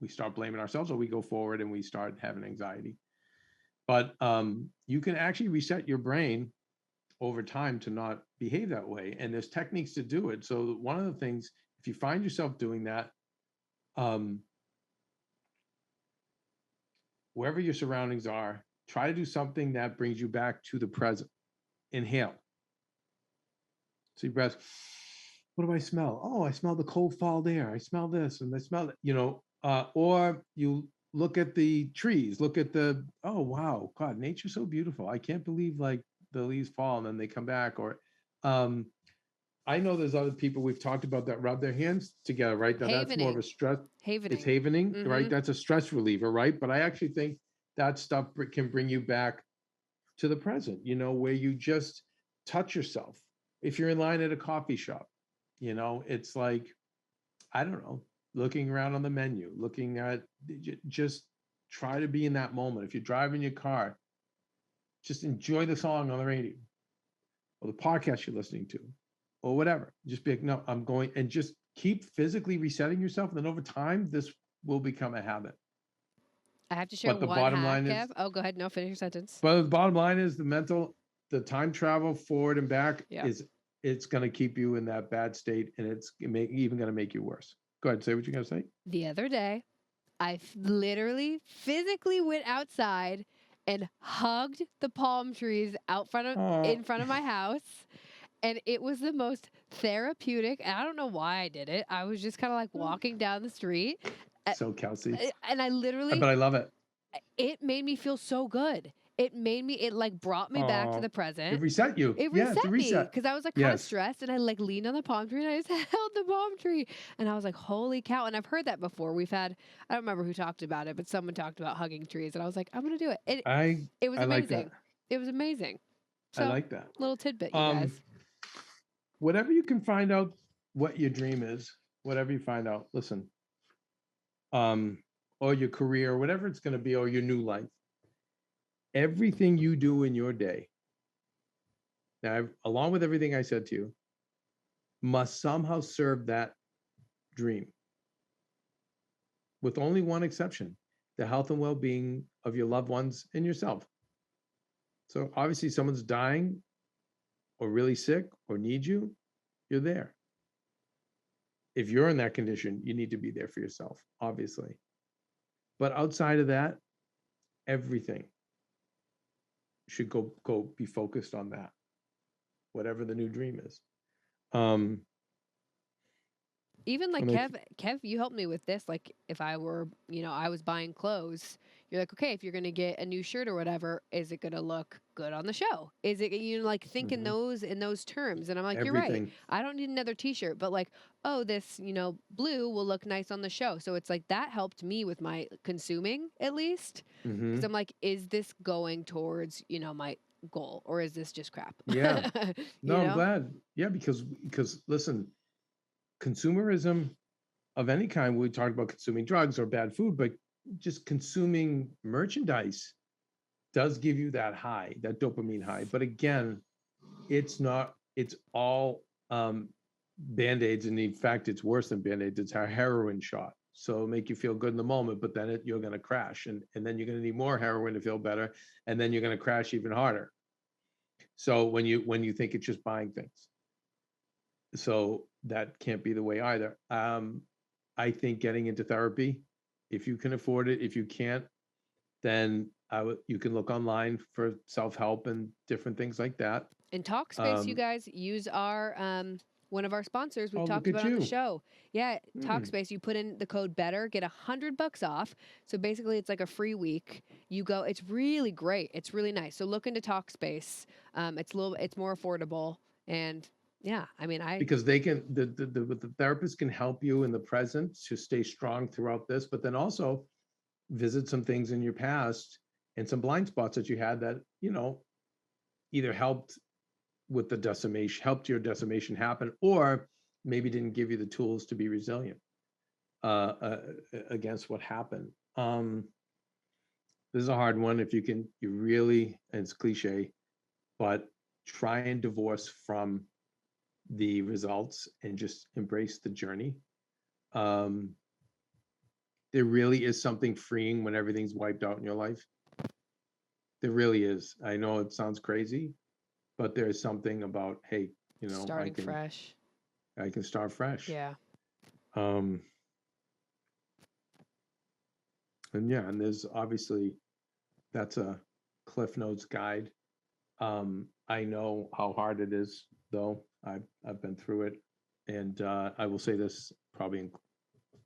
start blaming ourselves, or we go forward and we start having anxiety. But you can actually reset your brain over time to not behave that way. And there's techniques to do it. So one of the things, if you find yourself doing that, um, wherever your surroundings are, try to do something that brings you back to the present. Inhale. So you breath. What do I smell? Oh, I smell the cold fall air. I smell this and I smell it, or you look at the trees, look at oh, wow, God, nature's so beautiful. I can't believe like the leaves fall and then they come back. Or um, I know there's other people we've talked about that rub their hands together, right? Now that's more of a Havening. stress. It's Havening. havening, right? Mhm. That's a stress reliever, right? But I actually think that stuff can bring you back to the present, where you just touch yourself. If you're in line at a coffee shop, it's like, I don't know, looking around on the menu, looking at, just try to be in that moment. If you're driving your car, Just enjoy the song on the radio or the podcast you're listening to or whatever. Just be like, no, I'm going, and just keep physically resetting yourself. And then over time, this will become a habit. I have to share But the one bottom hack, line is, Kev. Oh, go ahead. No, finish your sentence. but the bottom line is the time travel forward and back Yeah. is, it's going to keep you in that bad state, and it's even going to make you worse. Go ahead, say what you're going to say. The other day, I literally physically went outside and hugged the palm trees in front of my house. And it was the most therapeutic. And I don't know why I did it. I was just kind of like walking down the street. So Kelsey, And I literally, but I love it. it made me feel so good. It like brought me back to the It present. reset you. It Yeah, it's a reset me reset. because I was like kind of Yes. stressed and I like leaned on the palm tree and I just held the palm tree. And I was like, holy cow. And I've heard that before. I don't remember who talked about it, but someone talked about hugging trees. And I was like, I'm going to do it. It was I like that. amazing. It was amazing. I So, like that. little tidbit, you guys. Whatever you can find out what your dream is, whatever you find out, listen, or your career, whatever it's going to be, or your new life, everything you do in your day, now, along with everything I said to you, must somehow serve that dream, with only one exception: the health and well-being of your loved ones and yourself. So obviously someone's dying or really sick or needs you, you're there. If you're in that condition, you need to be there for yourself, obviously. But outside of that, everything should go be focused on that, whatever the new dream is. Even like and Kev, you helped me with this. Like if I were, I was buying clothes, you're like, okay, if you're gonna get a new shirt or whatever, is it gonna look good on the show? Is it like think in those terms? And I'm like, you're right. everything. I don't need another T-shirt, but like, oh, this blue will look nice on the show. So it's like that helped me with my consuming at least, because I'm like, is this going towards my goal or is this just crap? Yeah. No, You I'm know? glad. Yeah, because listen, consumerism of any kind, we talk about consuming drugs or bad food, but just consuming merchandise does give you that high, that dopamine high. But again, it's all band-aids, and in fact it's worse than band-aids. It's a heroin shot, so it'll make you feel good in the moment, but then you're going to crash, and then you're going to need more heroin to feel better, and then you're going to crash even harder. So when you think it's just buying things, so that can't be the way either. I think getting into therapy, if you can afford it. If you can't, then you can look online for self-help and different things like that. In Talkspace, you guys use our one of our sponsors we've Oh, talked look at about on the you. show. Yeah, Talkspace, you put in the code BETTER, get $100 off. So basically it's like a free week. You go, it's really great. It's really nice. So look into Talkspace. It's more affordable. And yeah, I mean, Because they can, the therapist can help you in the present to stay strong throughout this, but then also visit some things in your past and some blind spots that you had that, either helped with the decimation, helped your decimation happen, or maybe didn't give you the tools to be resilient against what happened. This is a hard one. If you really, and it's cliche, but try and divorce from the results and just embrace the journey. There really is something freeing when everything's wiped out in your life. There really is. I know it sounds crazy, but there's something about, hey, starting fresh. I can start fresh. Yeah. And yeah, and there's obviously, that's a Cliff Notes guide. I know how hard it is, though. I've been through it, and I will say this probably in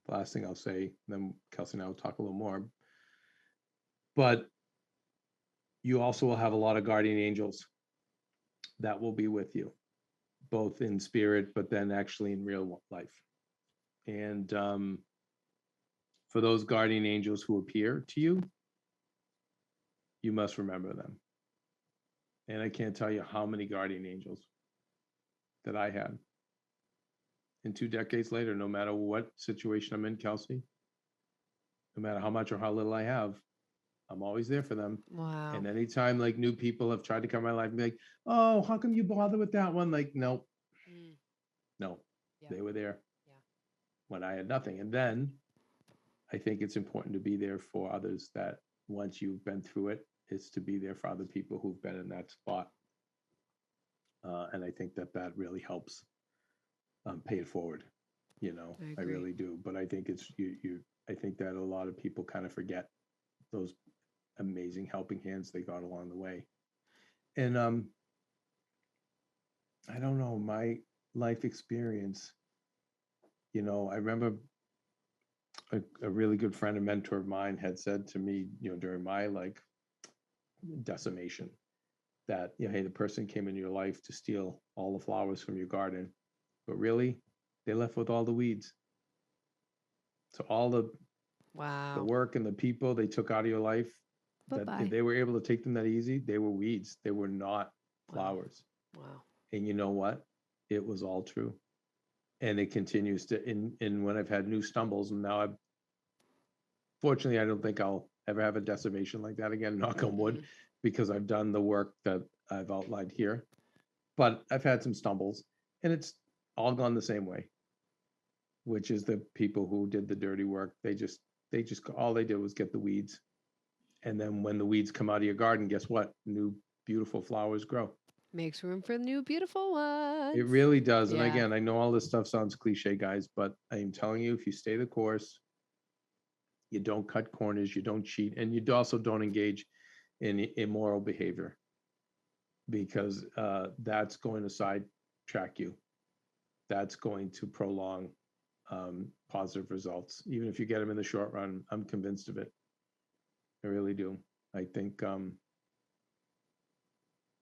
the last thing I'll say. Then Kelsey and I will talk a little more. But you also will have a lot of guardian angels that will be with you, both in spirit, but then actually in real life. And for those guardian angels who appear to you, you must remember them. And I can't tell you how many guardian angels that I had. And 2 decades later, no matter what situation I'm in, Kelsey, no matter how much or how little I have, I'm always there for them. Wow. And anytime like new people have tried to come in my life and be like, oh, how come you bother with that one? Like, no, Mm, no, yeah. they were there Yeah. when I had nothing. And then I think it's important to be there for others that once you've been through it, is to be there for other people who've been in that spot. And I think that that really helps pay it forward. You know, I I agree. really do. But I think it's I think that a lot of people kind of forget those amazing helping hands they got along the way. And I don't know, my life experience, you know, I remember a really good friend and mentor of mine had said to me, you know, during my like decimation, that, you know, hey, the person came into your life to steal all the flowers from your garden, but really they left with all the weeds. So all the Wow. work and the people they took out of your life, Bye that if bye. they were able to take them that easy, they were weeds. They were not Wow. flowers. Wow. And you know what? It was all true. And it continues to in when I've had new stumbles, and now I've fortunately I don't think I'll ever have a decimation like that again, knock on wood, Mm. because I've done the work that I've outlined here. But I've had some stumbles, and it's all gone the same way, which is the people who did the dirty work. They just all they did was get the weeds. And then when the weeds come out of your garden, guess what? New beautiful flowers grow. Makes room for new beautiful It ones. really does. And Yeah. again, I know all this stuff sounds cliche, guys, but I am telling you, if you stay the course, you don't cut corners, you don't cheat, and you also don't engage in immoral behavior, because that's going to sidetrack you. That's going to prolong positive results, even if you get them in the short run. I'm convinced of it. I really do. I think,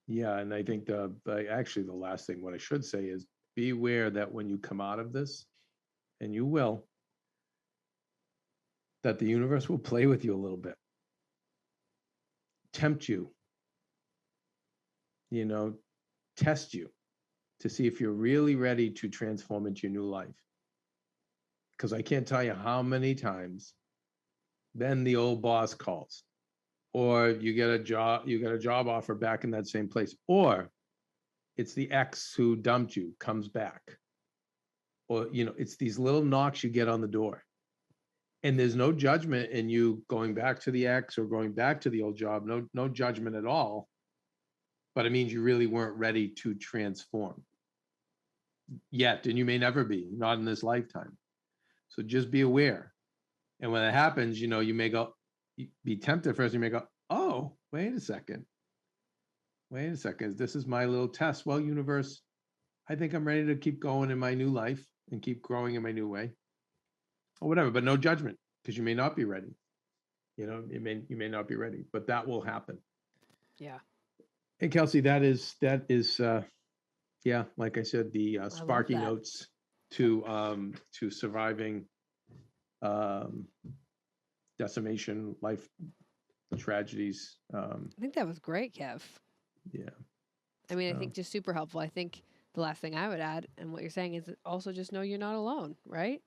yeah, and I think actually the last thing, what I should say is, be aware that when you come out of this, and you will, that the universe will play with you a little bit, tempt you, you know, test you to see if you're really ready to transform into your new life. Because I can't tell you how many times then the old boss calls, or you get a job offer back in that same place, or it's the ex who dumped you comes back, or you know, it's these little knocks you get on the door. And there's no judgment in you going back to the ex or going back to the old job. No judgment at all. But it means you really weren't ready to transform yet, and you may never be, not in this lifetime. So just be aware. And when it happens, you know, you may go, be tempted first. You may go, oh, wait a second. Wait a second. This is my little test. Well, universe, I think I'm ready to keep going in my new life and keep growing in my new way, or whatever. But no judgment, because you may not be ready. You know, you may not be ready, but that will happen. Yeah. Hey, Kelsey, that is yeah, like I said, the I love sparky that. notes to surviving um, decimation, life tragedies. I think that was great, Kev. Yeah. I mean, I So think just super helpful. I think the last thing I would add, and what you're saying is also just know you're not alone, right?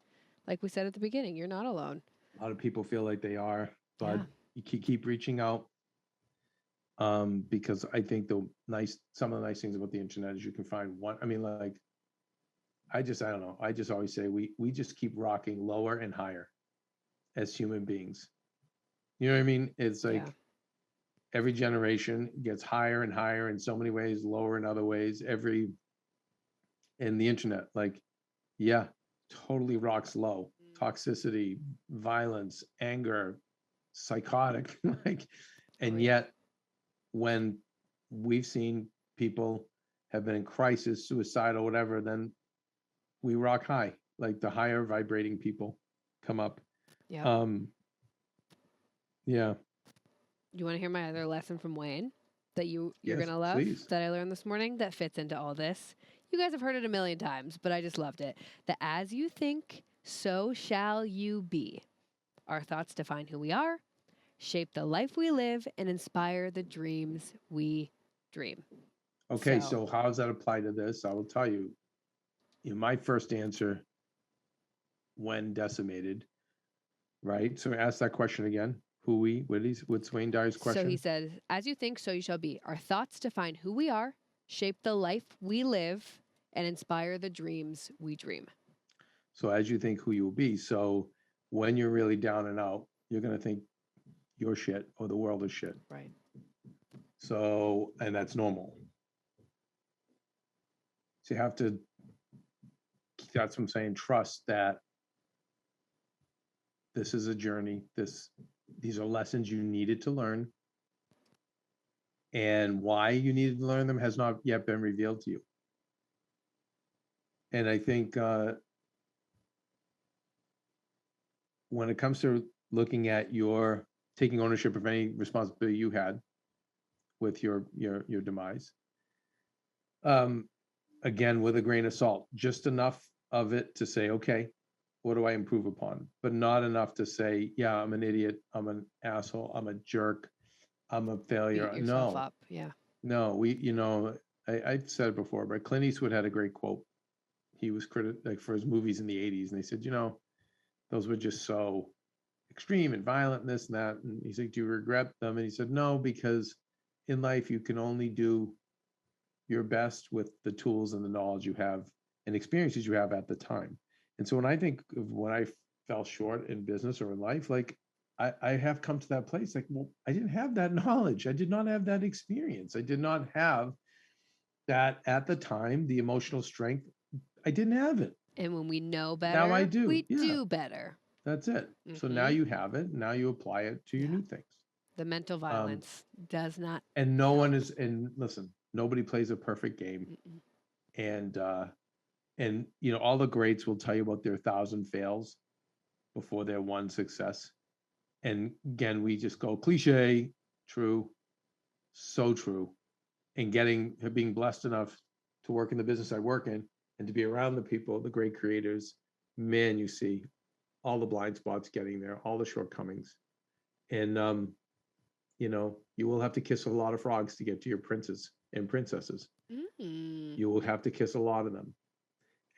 Like we said at the beginning, you're not alone. a lot of people feel like they are, but Yeah. you keep reaching out, because I think some of the nice things about the internet is you can find one. I mean, like I don't know. I just always say we just keep rocking lower and higher as human beings. You know what I mean? It's Yeah. like every generation gets higher and higher in so many ways, lower in other ways. In the internet, like, yeah, totally rocks low. Mm. Toxicity, violence, anger, psychotic, like, Oh and yeah. yet when we've seen people have been in crisis, suicidal, whatever, then we rock high, like the higher vibrating people come up. Yep. Um, yeah, You want to hear my other lesson from Wayne that you're yes, gonna love please. that I learned this morning that fits into all this. You guys have heard it a million times, but I just loved it. That as you think, so shall you be. Our thoughts define who we are, shape the life we live, and inspire the dreams we dream. Okay, So, so how does that apply to this? I will tell you. In my first answer, when decimated, right? So ask that question again. What's Wayne Dyer's So he question? says, as you think, so you shall be. Our thoughts define who we are, shape the life we live, and inspire the dreams we dream. So as you think who you will be. So when you're really down and out, you're going to think you're shit or the world is shit. Right. So, and that's normal. So you have to, that's what I'm saying, trust that this is a journey. These are lessons you needed to learn. And why you needed to learn them has not yet been revealed to you. And I think when it comes to looking at your taking ownership of any responsibility you had with your demise, again, with a grain of salt, just enough of it to say, okay, what do I improve upon? But not enough to say, yeah, I'm an idiot, I'm an asshole, I'm a jerk, I'm a failure. Beat yourself up. Yeah. No, I've said it before, but Clint Eastwood had a great quote. He was like for his movies in the 80s, and they said, those were just so extreme and violent and this and that. And he's like, do you regret them? And he said, no, because in life you can only do your best with the tools and the knowledge you have and experiences you have at the time. And so when I think of when I fell short in business or in life, like I have come to that place, like, well, I didn't have that knowledge. I did not have that experience. I did not have that at the time, the emotional strength. I didn't have it. And when we know Now I better, do. we Yeah, do better. that's it. So now Mm-hmm. you have it. Now you apply it to your Yeah. new things. The mental violence does not. And no one help. is, and listen, nobody plays a perfect game. Mm-mm. And all the greats will tell you about their 1,000 fails before their one success. And again, we just go cliche, true, so true. And being blessed enough to work in the business I work in and to be around the people, the great creators, man, you see all the blind spots getting there, all the shortcomings. And you will have to kiss a lot of frogs to get to your princes and princesses. Mm. You will have to kiss a lot of them.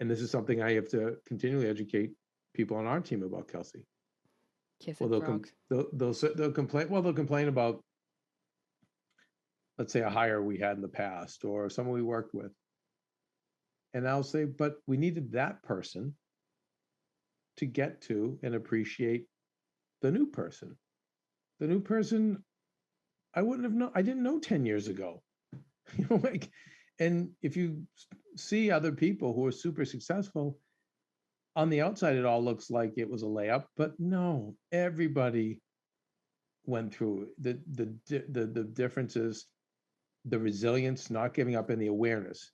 And this is something I have to continually educate people on our team about, Kelsey. Kissing Well, frogs. they'll complain. Well, they'll complain about, let's say, a hire we had in the past or someone we worked with, and I'll say, but we needed that person to get to and appreciate the new person. The new person, I wouldn't have known. I didn't know 10 years ago. Like, and if you see other people who are super successful on the outside, it all looks like it was a layup, but no, everybody went through the differences, the resilience, not giving up, and the awareness,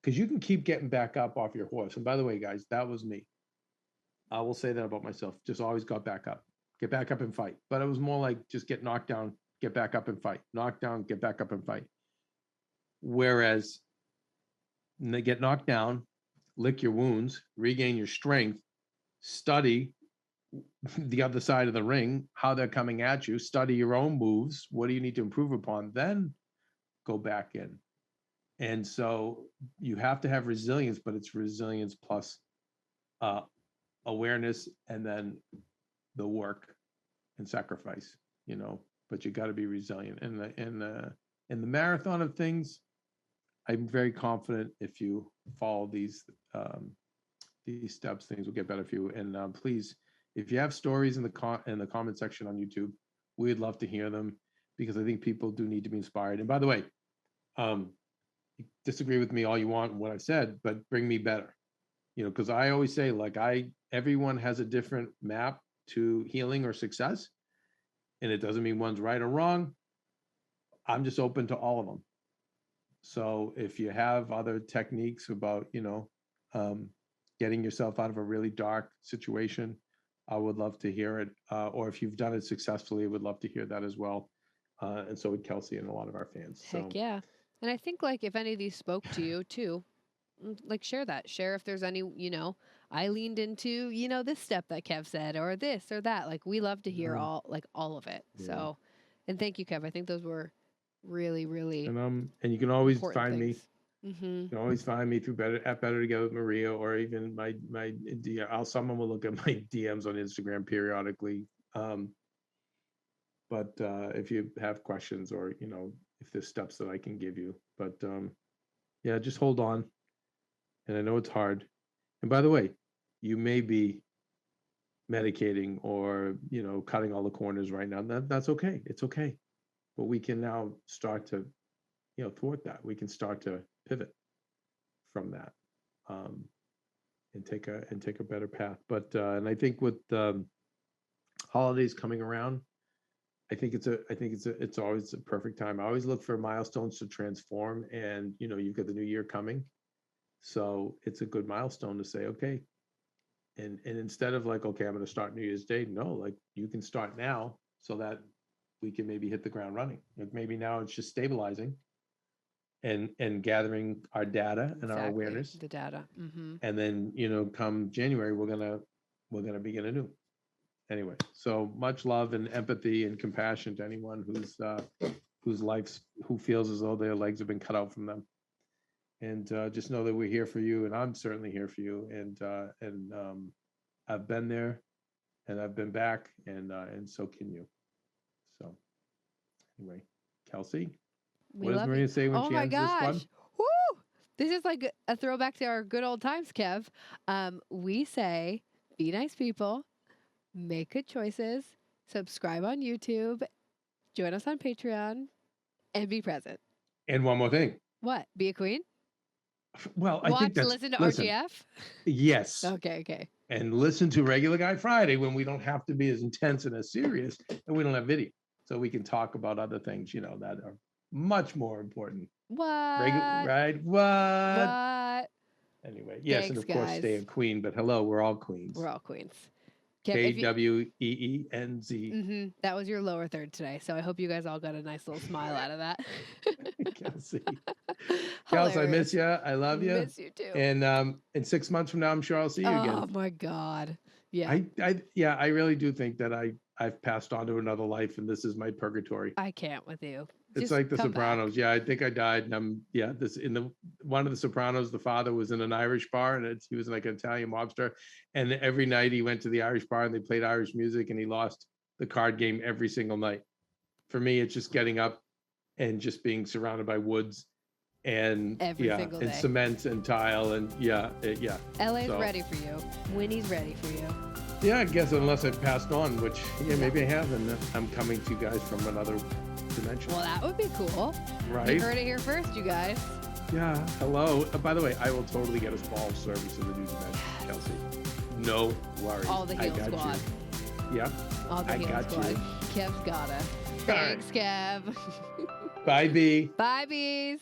because you can keep getting back up off your horse. And by the way, guys, that was me. I will say that about myself. Just always got back up, get back up and fight. But it was more like just get knocked down, get back up and fight, knock down, get back up and fight. Whereas they get knocked down, lick your wounds, regain your strength, study the other side of the ring, how they're coming at you, study your own moves. What do you need to improve upon? Then go back in. And so you have to have resilience, but it's resilience plus uh, awareness and then the work and sacrifice, but you got to be resilient. And in the marathon of things, I'm very confident if you follow these steps, things will get better for you. And please, if you have stories in the comment section on YouTube, we'd love to hear them, because I think people do need to be inspired. And by the way, disagree with me all you want what I've said, but bring me better, because I always say, like, everyone has a different map to healing or success, and it doesn't mean one's right or wrong. I'm just open to all of them. So if you have other techniques about, getting yourself out of a really dark situation, I would love to hear it. Or if you've done it successfully, I would love to hear that as well. And so would Kelsey and a lot of our fans. Heck yeah. And I think, like, if any of these spoke to you too, like, share that. Share if there's any, I leaned into, this step that Kev said, or this or that. Like, we love to hear all of it. Yeah. So, and thank you, Kev. I think those were really, really and you can always important find things. me. You can always find me through Better Together with Maria, or even my someone will look at my DMs on Instagram periodically. But if you have questions or, if there's steps that I can give you, but yeah, just hold on. And I know it's hard. And by the way, you may be medicating or, cutting all the corners right now. That's okay. It's okay. But we can now start to, thwart that. We can start to pivot from that. And take a better path. But and I think with holidays coming around, I think it's always a perfect time. I always look for milestones to transform, and you've got the new year coming, so it's a good milestone to say, okay, and instead of like, okay, I'm going to start New Year's Day. No, like you can start now, so that we can maybe hit the ground running. Like maybe now it's just stabilizing, and gathering our data and our awareness, the data. and then come January we're gonna begin anew. Anyway, so much love and empathy and compassion to anyone who feels as though their legs have been cut out from them, and just know that we're here for you, and I'm certainly here for you, and I've been there, and I've been back, and so can you. So anyway, Kelsey, what does Maria say when she ends this one? Woo! This is like a throwback to our good old times, Kev. We say, be nice people, make good choices, subscribe on YouTube, join us on Patreon, and be present. And one more thing. What? Be a queen? Well, I think that's... Listen to RGF? Yes. Okay. And listen to Regular Guy Friday when we don't have to be as intense and as serious, and we don't have video. So we can talk about other things, that are much more important. What? Right? What? Anyway, yes, thanks, and of course, guys. stay a queen. But hello, we're all queens. We're all queens. KWEENZ. That was your lower third today, so I hope you guys all got a nice little smile out of that. Kelsey, I miss you. I love you. Miss you too. And in 6 months from now, I'm sure I'll see you again. Oh my God. Yeah. I really do think that I've passed on to another life, and this is my purgatory. I can't with you. It's Just like The come Sopranos. back. Yeah, I think I died, and one of the Sopranos, the father was in an Irish bar, and he was like an Italian mobster, and every night he went to the Irish bar and they played Irish music, and he lost the card game every single night. For me, it's just getting up and just being surrounded by woods and Every single day. cement and tile, and LA's ready for you. Winnie's ready for you. Yeah, I guess unless I've passed on, which maybe I have, and I'm coming to you guys from another dimension. Well, that would be cool. Right? You heard it here first, you guys. Yeah. Hello. By the way, I will totally get us all service in the new dimension, Kelsey. No worries. All the heal squad. Yeah. All the heal squad. Kev's got us. Thanks, Kev. Bye, B. Bye, bees.